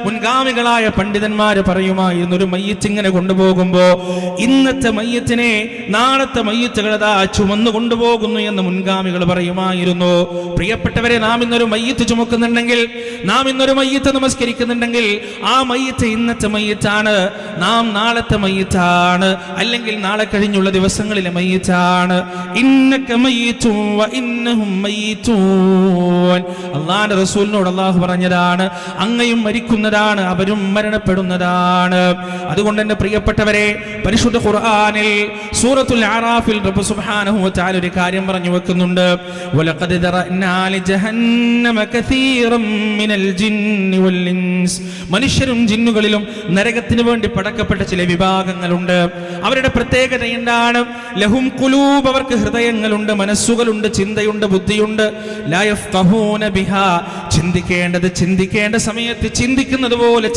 മുൻഗാമികളായ പണ്ഡിതന്മാര് പറയുമായിരുന്നു, ഒരു മയ്യിത്ത് ഇങ്ങനെ കൊണ്ടുപോകുമ്പോ ഇന്നത്തെ മയ്യിത്തിനെ നാളത്തെ മയ്യിത്തുകളതാ ചുമന്നു കൊണ്ടുപോകുന്നു എന്ന് മുൻഗാമികൾ പറയുമായിരുന്നു. പ്രിയപ്പെട്ടവരെ, നാം ഇന്നൊരു മയ്യിത്ത് ചുമക്കുന്നുണ്ടെങ്കിൽ, നാം ഇന്നൊരു മയ്യിത്ത് നമസ്കരിക്കുന്നുണ്ടെങ്കിൽ, ആ മയ്യിത്ത് ഇന്നത്തെ മയ്യിത്താണ്, നാം നാളത്തെ മയ്യിത്താണ്, അല്ലെങ്കിൽ നാളെ കഴിഞ്ഞുള്ള ദിവസങ്ങളിലെ മയ്യിത്താണ്. ഇന്നക മയ്യിത്തുൻ വ ഇന്നഹും മയ്യിത്തൂൻ. അല്ലാഹുവിന്റെ റസൂലിനോട് അല്ലാഹു പറഞ്ഞതാണ്, അങ്ങയും മരിക്കുന്നതാണ്, അവരും മരണപ്പെടുന്നതാണ്. അതുകൊണ്ട് തന്നെ പ്രിയപ്പെട്ടവരെ, പരിശുദ്ധ ഖുർആനിൽ സൂറത്തുൽ അറാഫിൽ റബ്ബ് സുബ്ഹാനഹു വ തആല ഒരു കാര്യം പറഞ്ഞു വെക്കുന്നുണ്ട്. വലഖദ് ദറഅനാ ലിജഹന്നമ കസീറൻ മിനൽ ജിന്നി വൽ ഇൻസ്. മനുഷ്യരും ജിന്നുകളിലും നരകത്തിന് വേണ്ടി പടക്കപ്പെട്ട ചില വിഭാഗങ്ങളുണ്ട്. അവരുടെ പ്രത്യേകത എന്താണ്? ലഹും ഖുലൂബ്, അവർക്ക് ഹൃദയങ്ങളുണ്ട്, മനസ്സുകളുണ്ട്, ചിന്തയുണ്ട്, ബുദ്ധിയുണ്ട്. ലാ യഫ്ഖഹൂന ബിഹാ, ചിന്തിക്കേണ്ട സമയത്ത് ചിന്തിക്കേണ്ടതുപോലെ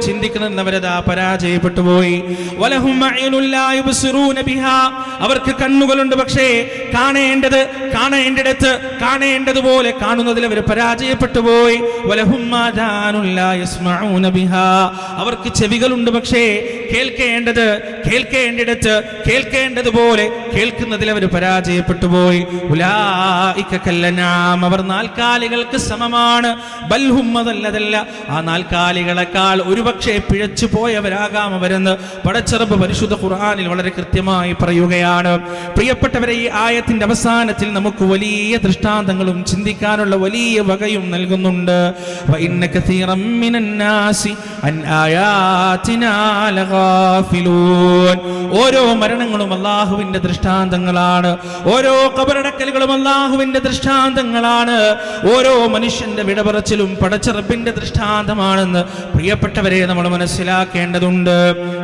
ചിന്തിക്കുന്നവരതാ പരാജയപ്പെട്ടു പോയി. വലഹും അയ്നുൻ ലാ യുബ്സിറൂന ബിഹാ, അവർക്ക് കണ്ണുകളുണ്ട്, പക്ഷേ കാണേണ്ടിടത്ത് കാണേണ്ടതുപോലെ കാണുന്നതിൽ അവർ പരാജയപ്പെട്ടു പോയി. വലഹും ആദാനുൻ ലാ യസ്മഊന ബിഹാ, അവർക്ക് ചെവികളുണ്ട്, പക്ഷേ കേൾക്കേണ്ടിടത്ത് കേൾക്കേണ്ടതുപോലെ കേൾക്കുന്നതിൽ അവർ പരാജയപ്പെട്ടു പോയി. ഉലൈക കല്ലനാം, അവർ നാൽക്കാലികൾക്ക് സമമാണ്. ബൽഹും, അതല്ല, ആ നാൽക്കാലികളെക്കാൾ ഒരുപക്ഷെ പിഴച്ചു പോയവരാകാം അവരെന്ന് പടച്ച റബ്ബ് പരിശുദ്ധ ഖുർആനിൽ വളരെ കൃത്യമായി പറയുകയാണ്. പ്രിയപ്പെട്ടവരെ, ഈ ആയത്തിന്റെ അവസാനത്തിൽ നമുക്ക് വലിയ ദൃഷ്ടാന്തങ്ങളും ചിന്തിക്കാനുള്ള വലിയ വകയും നൽകുന്നുണ്ട്. വഇന്ന കസീറൻ മിനന്നാസി അൻ ആയാതിനാ ലഗാഫിലൂൻ. ഓരോ മരണങ്ങളും അല്ലാഹുവിന്റെ ദൃഷ്ടാന്തങ്ങളാണ്. ഓരോ ഖബറടക്കലുകളും അല്ലാഹുവിന്റെ ദൃഷ്ടാന്തങ്ങളാണ്. ഓരോ മനുഷ്യന്റെ വിടപറച്ചിലും പടച്ച റബ്ബിന്റെ ദൃഷ്ടാന്തമാണെന്ന് പ്രിയപ്പെട്ടവരെ നമ്മൾ മനസ്സിലാക്കേണ്ടതുണ്ട്.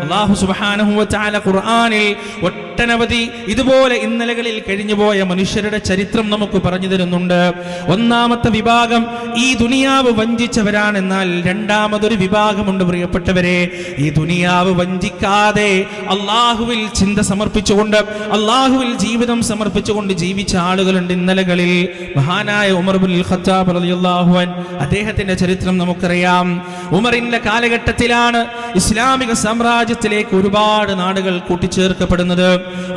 അല്ലാഹു സുബ്ഹാനഹു വ തആല ഖുർആനിൽ ഒട്ടനവധി ഇതുപോലെ ഇന്നലകളിൽ കഴിഞ്ഞുപോയ മനുഷ്യരുടെ ചരിത്രം നമുക്ക് പറഞ്ഞു തരുന്നുണ്ട്. ഒന്നാമത്തെ വിഭാഗം ഈ ദുനിയാവ് വഞ്ചിച്ചവരാണെന്നാൽ രണ്ടാമതൊരു വിഭാഗമുണ്ട് പ്രിയപ്പെട്ടവരെ. ഈ ദുനിയാവ് വഞ്ചിക്കാതെ അള്ളാഹുവിൽ ചിന്ത സമർപ്പിച്ചുകൊണ്ട്, അള്ളാഹുവിൽ ജീവിതം സമർപ്പിച്ചുകൊണ്ട് ജീവിച്ച ആളുകളുണ്ട് ഇന്നലകളിൽ. മഹാനായ ഉമർ ഇബ്നുൽ ഖത്താബ് റളിയല്ലാഹു അൻഹു, അദ്ദേഹത്തിന്റെ ചരിത്രം നമുക്കറിയാം. ഉമറിന്റെ കാലഘട്ടത്തിലാണ് ഇസ്ലാമിക സാമ്രാജ്യത്തിലേക്ക് ഒരുപാട് നാടുകൾ കൂട്ടിച്ചേർക്കപ്പെടുന്നത്.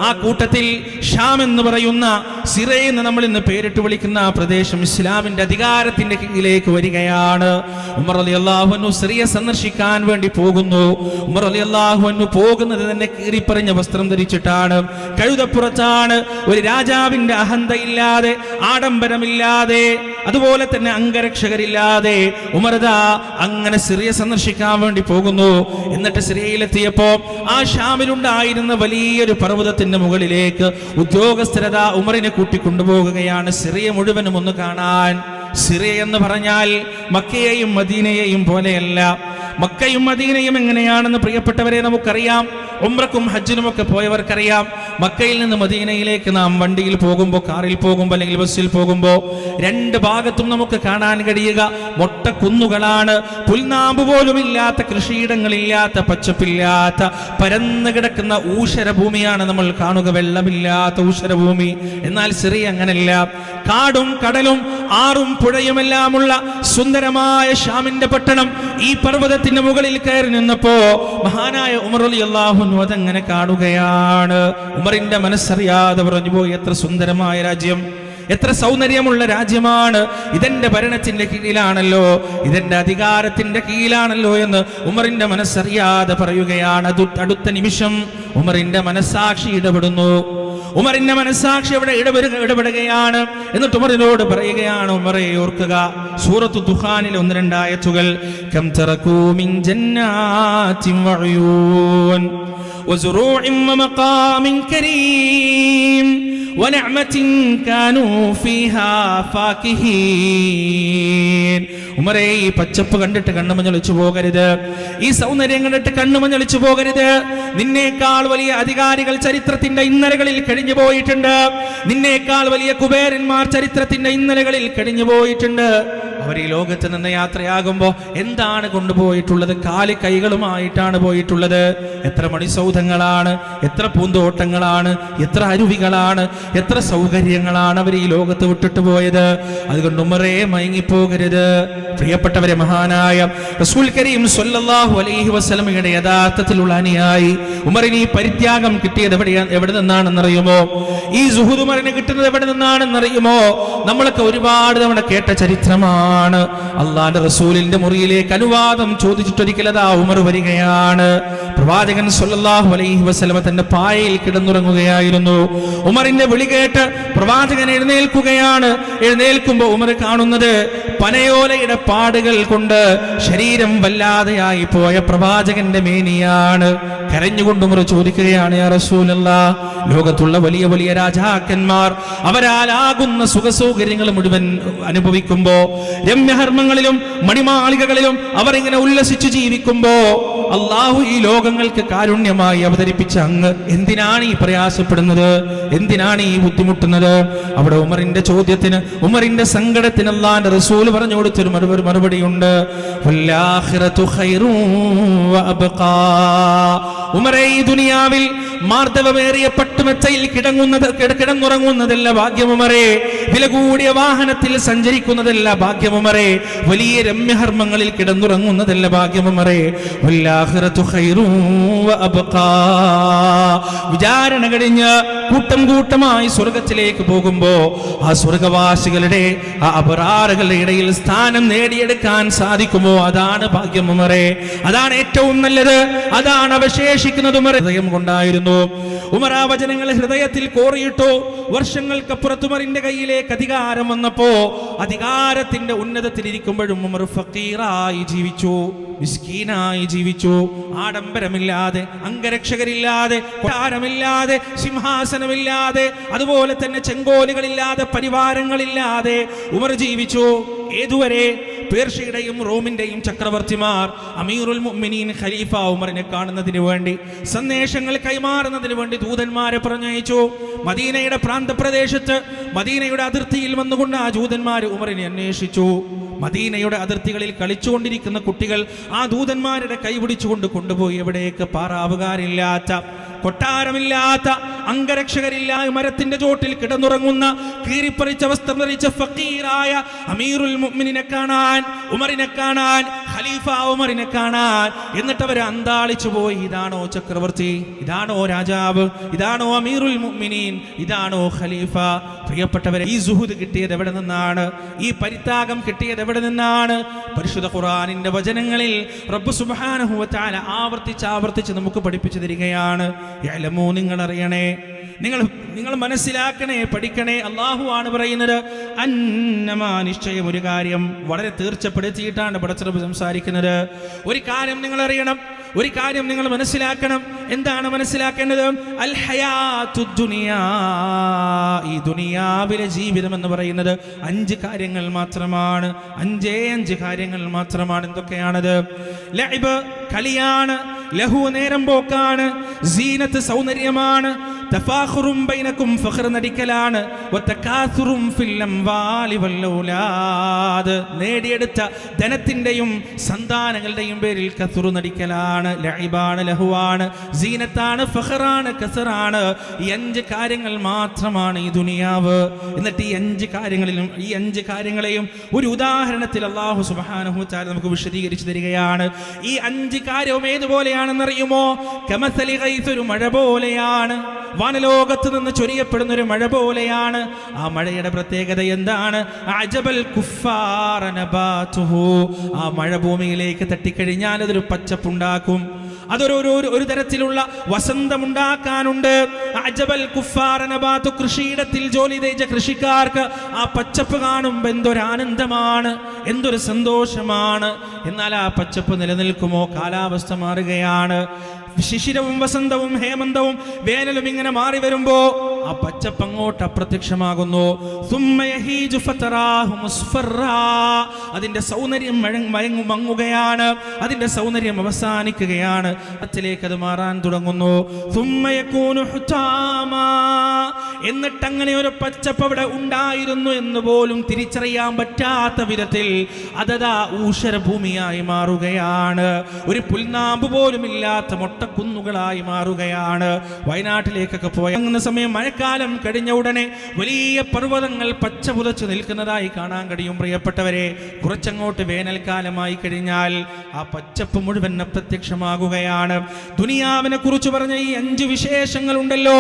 ആ കൂട്ടത്തിൽ ഷാം എന്ന് പറയുന്ന സിറ എന്ന് നമ്മൾ ഇന്ന് പേരിട്ട് വിളിക്കുന്ന ആ പ്രദേശം ഇസ്ലാമിന്റെ അധികാരത്തിന്റെ കീഴിലേക്ക് വരികയാണ്. ഉമർ റളിയല്ലാഹു അൻഹു സിറിയ സന്ദർശിക്കാൻ വേണ്ടി പോകുന്നു. ഉമർ റളിയല്ലാഹു അൻഹു പോകുന്നത് തന്നെ കീറിപ്പറിഞ്ഞ വസ്ത്രം ധരിച്ചിട്ടാണ്, കഴുതപ്പുറത്താണ്. ഒരു രാജാവിന്റെ അഹന്തയില്ലാതെ, ആഡംബരമില്ലാതെ, അതുപോലെ തന്നെ അംഗരക്ഷകരില്ലാതെ ഉമർദാ അങ്ങനെ സിറിയ സന്ദർശിക്കാൻ വേണ്ടി പോകുന്നു. എന്നിട്ട് സിറിയയിലെത്തിയപ്പോ ആ ഷാമിലുണ്ടായിരുന്ന വലിയൊരു പർവ്വതത്തിന്റെ മുകളിലേക്ക് ഉദ്യോഗസ്ഥരത ഉമറിനെ കൂട്ടിക്കൊണ്ടുപോകുകയാണ്, സിറിയ മുഴുവനും ഒന്ന് കാണാൻ. സിറിയ എന്ന് പറഞ്ഞാൽ മക്കയെയും മദീനയെയും പോലെയല്ല. മക്കയും മദീനയും എങ്ങനെയാണെന്ന് പ്രിയപ്പെട്ടവരെ നമുക്കറിയാം. ഉംറക്കും ഹജ്ജിനുമൊക്കെ പോയവർക്കറിയാം. മക്കയിൽ നിന്ന് മദീനയിലേക്ക് നാം വണ്ടിയിൽ പോകുമ്പോൾ, കാറിൽ പോകുമ്പോൾ, അല്ലെങ്കിൽ ബസ്സിൽ പോകുമ്പോൾ രണ്ട് ഭാഗത്തും നമുക്ക് കാണാൻ കഴിയുക മൊട്ടക്കുന്നുകളാണ്. പുൽനാമ്പ് പോലും ഇല്ലാത്ത, കൃഷിയിടങ്ങളില്ലാത്ത, പച്ചപ്പില്ലാത്ത, പരന്നു കിടക്കുന്ന ഊഷരഭൂമിയാണ് നമ്മൾ കാണുക, വെള്ളമില്ലാത്ത ഊഷരഭൂമി. എന്നാൽ സിറിയ അങ്ങനല്ല. കാടും കടലും ആറും പുഴയുമെല്ലാമുള്ള സുന്ദരമായ ഷാമിന്റെ പട്ടണം. ഈ പർവ്വതത്തിന്റെ മുകളിൽ കയറി നിന്നപ്പോ മഹാനായ ഉമർ റളിയല്ലാഹു അൻഹു അതങ്ങനെ കാണുകയാണ്. ഉമറിന്റെ മനസ്സറിയാതെ പറഞ്ഞു പോയി, എത്ര സുന്ദരമായ രാജ്യം, എത്ര സൗന്ദര്യമുള്ള രാജ്യമാണ്, ഇതെന്റെ ഭരണത്തിന്റെ കീഴിലാണല്ലോ, ഇതെന്റെ അധികാരത്തിന്റെ കീഴിലാണല്ലോ എന്ന് ഉമറിന്റെ മനസ്സറിയാതെ പറയുകയാണ്. അടുത്ത നിമിഷം ഉമറിന്റെ മനസ്സാക്ഷി ഇടപെടുന്നു. ഉമറിന്റെ മനസ്സാക്ഷി അവിടെ ഇടപെടുകയാണ്. എന്നിട്ട് ഉമറിനോട് പറയുകയാണ്, ഉമറെ ഓർക്കുക, സൂറത്തു ദുഖാനിലെ 1-2 ആയത്തുകൾ. കം തറകൂ മിൻ ജന്നാത്തിൻ വഉയൂൻ വസുറൂഇൻ വമഖാമിൻ കരീം വനഅമത്തിൻ കാനൂ ഫീഹാ ഫാകിഹീൻ. ഉമറേ, ഈ പച്ചപ്പ് കണ്ടിട്ട് കണ്ണുമഞ്ഞളിച്ചു പോകരുത്, ഈ സൗന്ദര്യം കണ്ടിട്ട് കണ്ണുമഞ്ഞളിച്ചു പോകരുത്. നിന്നേക്കാൾ വലിയ അധികാരികൾ ചരിത്രത്തിന്റെ ഇന്നലകളിൽ കഴിഞ്ഞു പോയിട്ടുണ്ട്. നിന്നേക്കാൾ വലിയ കുബേരന്മാർ ചരിത്രത്തിന്റെ ഇന്നലകളിൽ കഴിഞ്ഞു പോയിട്ടുണ്ട്. അവർ ഈ ലോകത്ത് നിന്ന് യാത്രയാകുമ്പോൾ എന്താണ് കൊണ്ടുപോയിട്ടുള്ളത്? കാല് കൈകളുമായിട്ടാണ് പോയിട്ടുള്ളത്. എത്ര മണിസൗധങ്ങളാണ്, എത്ര പൂന്തോട്ടങ്ങളാണ്, എത്ര അരുവികളാണ്, എത്ര സൗകര്യങ്ങളാണ് അവർ ഈ ലോകത്ത് വിട്ടിട്ട് പോയത്. അതുകൊണ്ട് ഉമറേ മയങ്ങിപ്പോകരുത്. പ്രിയപ്പെട്ടവരെ, മഹാനായ റസൂൽ കരീം സ്വല്ലല്ലാഹു അലൈഹി വസല്ലമയുടെ യഥാർത്ഥത്തിലുള്ള അനുയായി ഉമറിന് ഈ പരിത്യാഗം കിട്ടിയത് എവിടെ നിന്നാണെന്നറിയുമോ? ഈ സുഹൂദ് ഉമറിന് കിട്ടുന്നത് എവിടെ നിന്നാണെന്നറിയുമോ? നമ്മളൊക്കെ ഒരുപാട് തവണ കേട്ട ചരിത്രമാണ്. അള്ളാന്റെ റസൂലിന്റെ മുറിയിലേക്ക് അനുവാദം ചോദിച്ചിട്ടൊരിക്കലതാ ഉമർ വരികയാണ്. പ്രവാചകൻ സ്വല്ലല്ലാഹു അലൈഹി വസല്ലമ തന്റെ പായയിൽ കിടന്നുറങ്ങുകയായിരുന്നു. ഉമറിന്റെ വിളി കേട്ട് പ്രവാചകൻ എഴുന്നേൽക്കുകയാണ്. എഴുന്നേൽക്കുമ്പോൾ ഉമർ കാണുന്നത് പനയോലയുടെ പാടുകൾ കൊണ്ട് ശരീരം വല്ലാതെയായി പോയ പ്രവാചകന്റെ മേനിയാണ്. കരഞ്ഞുകൊണ്ട് ഉമർ ചോദിക്കുകയാണ്, യാ റസൂലല്ലാഹ്, ലോകത്തുള്ള വലിയ വലിയ രാജാക്കന്മാർ അവരാലാകുന്ന സുഖസൗകര്യങ്ങൾ മുഴുവൻ അനുഭവിക്കുമ്പോ, രമ്യഹർമ്മങ്ങളിലും മണിമാളികകളിലും അവർ ഇങ്ങനെ ഉല്ലസിച്ചു ജീവിക്കുമ്പോ, അള്ളാഹു ഈ ലോകങ്ങൾക്ക് കാരുണ്യമായി അവതരിപ്പിച്ച അങ്ങ് എന്തിനാണ് ഈ പ്രയാസപ്പെടുന്നത്? എന്തിനാണ് ഈ ബുദ്ധിമുട്ടുന്നത്? അവിടെ ഉമറിന്റെ ചോദ്യത്തിന്, ഉമറിന്റെ സങ്കടത്തിന് അല്ലാഹുവിന്റെ റസൂൽ പറഞ്ഞു കൊടുത്തൊരു മറുപടിയുണ്ട്. വല്ലാഖിറതു ഖൈറു വഅബ്ഖാ. ഉമറേ, ഈ ദുനിയാവിൽ മാർദ്ദവമേറിയ പട്ടുമെച്ചയിൽ കിടന്നുറങ്ങുന്നതല്ല ഭാഗ്യമുമറേ. വില കൂടിയ വാഹനത്തിൽ സഞ്ചരിക്കുന്നതല്ല ഭാഗ്യമുമറേ. വലിയ രമ്യഹർമ്മങ്ങളിൽ കിടന്നുറങ്ങുന്നതല്ല ഭാഗ്യമുമറേ. വല്ലാഖിറതു ഖൈറു വഅബ്ഖാ. വിചാരണ കഴിഞ്ഞ് കൂട്ടം കൂട്ടമായി സ്വർഗത്തിലേക്ക് പോകുമ്പോ ആ സ്വർഗവാസികളുടെ, ആ അബ്റാറുകളുടെ ഇടയിൽ സ്ഥാനം നേടിയെടുക്കാൻ സാധിക്കുമോ? അതാണ് ഭാഗ്യമുമറേ. അതാണ് ഏറ്റവും നല്ലത്. അതാണ് അവശേഷിക്കുന്നത്. ഉമർ ഹൃദയം കൊണ്ടായിരുന്നു. ഉമർ ആ വചനങ്ങൾ ഹൃദയത്തിൽ കോറിയിട്ടു. വർഷങ്ങൾക്കപ്പുറത്ത് ഉമറിന്റെ കയ്യിലേക്ക് അധികാരം വന്നപ്പോ അധികാരത്തിന്റെ ഉന്നതത്തിലിരിക്കുമ്പോഴും ഉമർ ഫക്കീറായി ജീവിച്ചു, മിസ്കീനായി ജീവിച്ചു. ആഡംബരമില്ലാതെ, അംഗരക്ഷകരില്ലാതെ, കൊട്ടാരമില്ലാതെ, സിംഹാസനമില്ലാതെ, അതുപോലെ തന്നെ ചെങ്കോലുകളില്ലാതെ, പരിവാരങ്ങളില്ലാതെ ഉമർ ജീവിച്ചു. ഏതുവരെ? പേർഷ്യയുടെയും റോമിന്റെയും ചക്രവർത്തിമാർ അമീറുൽ മുഅ്മിനീൻ ഖലീഫ ഉമറിനെ കാണുന്നതിന് വേണ്ടി, സന്ദേശങ്ങൾ കൈമാറുന്നതിന് വേണ്ടി ദൂതന്മാരെ പറഞ്ഞയച്ചു. മദീനയുടെ പ്രാന്തപ്രദേശത്ത്, മദീനയുടെ അതിർത്തിയിൽ വന്നുകൊണ്ട് ആ ദൂതന്മാർ ഉമറിനെ അന്വേഷിച്ചു. മദീനയുടെ അതിർത്തികളിൽ കളിച്ചുകൊണ്ടിരിക്കുന്ന കുട്ടികൾ ആ ദൂതന്മാരുടെ കൈപിടിച്ചുകൊണ്ട് കൊണ്ടുപോയി എവിടേക്ക്? പാറാവുകാരില്ലാത്ത, കൊട്ടാരമില്ലാത്ത, അംഗരക്ഷകരില്ലായ മരത്തിന്റെ ചോട്ടിൽ കിടന്നുറങ്ങുന്ന, കീറിപ്പറിച്ച വസ്ത്രം ധരിച്ച ഫക്കീറായ അമീറുൽ മുഅ്മിനീനെ കാണാൻ, ഉമറിനെ കാണാൻ, ഖലീഫ ഉമറിനെ കാണാൻ. എന്നിട്ട് അവർ അന്താളിച്ചു പോയി. ഇതാണോ ചക്രവർത്തി? ഇതാണോ രാജാവ്? ഇതാണോ അമീറുൽ മുഅ്മിനീൻ? ഇതാണോ ഖലീഫ? പ്രിയപ്പെട്ടവരെ, ഈ സുഹൂദ് കിട്ടിയത് എവിടെ നിന്നാണ്? ഈ പരിത്യാഗം കിട്ടിയത് എവിടെ നിന്നാണ്? പരിശുദ്ധ ഖുർആനിന്റെ വചനങ്ങളിൽ റബ്ബ് സുബ്ഹാനഹു വ തആല ആവർത്തിച്ച് നമുക്ക് പഠിപ്പിച്ചു തരികയാണ്. യഅലമൂ, നിങ്ങൾ അറിയണേ, നിങ്ങൾ മനസ്സിലാക്കണേ, പഠിക്കണേ. അല്ലാഹു ആണ് പറയുന്നത്, അന്നമാ, നിശ്ചയം, ഒരു കാര്യം വളരെ തീർച്ചപ്പെടുത്തിയിട്ടാണ് പടച്ചറബ് സംസാരിക്കുന്നത്. ഒരു കാര്യം നിങ്ങൾ അറിയണം, ഒരു കാര്യം നിങ്ങൾ മനസ്സിലാക്കണം. എന്താണ് മനസ്സിലാക്കേണ്ടത്? അൽ ഹയാത്തുദ് ദുനിയാ, ഈ ദുനിയാവിലെ ജീവിതം എന്ന് പറയുന്നത് 5 കാര്യങ്ങൾ മാത്രമാണ്. 5 കാര്യങ്ങൾ മാത്രമാണ്. എന്തൊക്കെയാണത്? ലഅബ്, കളിയാണ്. ലഹു, നേരം പോക്കാണ്. സീനത്ത്, സൗന്ദര്യമാണ്. തഫാഖുറും ബൈനക്കും, ഫഖർ, നടിക്കലാണ്. വതകാസുറും ഫിൽ അംവാലി വൽ ഔലാദ്, നേടിയെടുത്ത ധനത്തിന്റെയും സന്താനങ്ങളുടെയും പേരിൽ കസുറു, നടിക്കലാണ്. ലഇബാണ്, ലഹുവാണ്, സീനത്താണ്, ഫഖറാണ്, കസറാണ്. ഈ 5 കാര്യങ്ങൾ മാത്രമാണ് ഈ ദുനിയാവ്. എന്നിട്ട് ഈ 5 കാര്യങ്ങളെയും ഒരു ഉദാഹരണത്തിൽ അല്ലാഹു സുബ്ഹാനഹു വ തആല നമുക്ക് വിശദീകരിച്ചു തരികയാണ്. ഈ 5 കാര്യവും ഏതുപോലെയാണെന്നറിയുമോ? കമസലി ഗൈസ്, ഒരു മഴ പോലെയാണ്. വാനലോകത്ത് നിന്ന് ചൊരിയപ്പെടുന്ന ഒരു മഴ പോലെയാണ്. ആ മഴയുടെ പ്രത്യേകത എന്താണ്? അജബൽ കുഫാറ നബാതുഹു, ആ മഴ ഭൂമിയിലേക്ക് തട്ടിക്കഴിഞ്ഞാൽ അതൊരു പച്ചപ്പുണ്ടാക്കും. അതൊരു തരത്തിലുള്ള വസന്തമുണ്ടാക്കാനുണ്ട്. അജബൽ കുഫാറ നബാതു, കൃഷിയിടത്തിൽ ജോലി ചെയ്ത കൃഷിക്കാർക്ക് ആ പച്ചപ്പ് കാണുമ്പോൾ എന്തൊരാനന്ദമാണ്, എന്തൊരു സന്തോഷമാണ്. എന്നാൽ ആ പച്ചപ്പ് നിലനിൽക്കുമോ? കാലാവസ്ഥ മാറുകയാണ്. ശിശിരവും വസന്തവും ഹേമന്തവും വേനലും ഇങ്ങനെ മാറി വരുമ്പോ ആ പച്ചപ്പ് അങ്ങോട്ട് അപ്രത്യക്ഷമാകുന്നു. അതിന്റെ സൗന്ദര്യം മങ്ങുകയാണ്, അതിന്റെ സൗന്ദര്യം അവസാനിക്കുകയാണ്, അത്തിലേക്ക് അത് മാറാൻ തുടങ്ങുന്നു. എന്നിട്ട് അങ്ങനെ ഒരു പച്ചപ്പ് അവിടെ ഉണ്ടായിരുന്നു എന്ന് പോലും തിരിച്ചറിയാൻ പറ്റാത്ത വിധത്തിൽ അതതാ ഊഷരഭൂമിയായി മാറുകയാണ്, ഒരു പുൽനാമ്പ് പോലും ഇല്ലാത്ത മൊട്ടക്കുന്നുകളായി മാറുകയാണ്. വയനാട്ടിലേക്കൊക്കെ പോയ സമയം മഴക്കാലം കഴിഞ്ഞ ഉടനെ വലിയ പർവ്വതങ്ങൾ പച്ച പുതച്ചു നിൽക്കുന്നതായി കാണാൻ കഴിയും. പ്രിയപ്പെട്ടവരെ, കുറച്ചങ്ങോട്ട് വേനൽക്കാലമായി കഴിഞ്ഞാൽ ആ പച്ചപ്പ് മുഴുവൻ അപ്രത്യക്ഷമാകുകയാണ്. ദുനിയാവിനെ കുറിച്ച് പറഞ്ഞ ഈ 5 വിശേഷങ്ങൾ ഉണ്ടല്ലോ,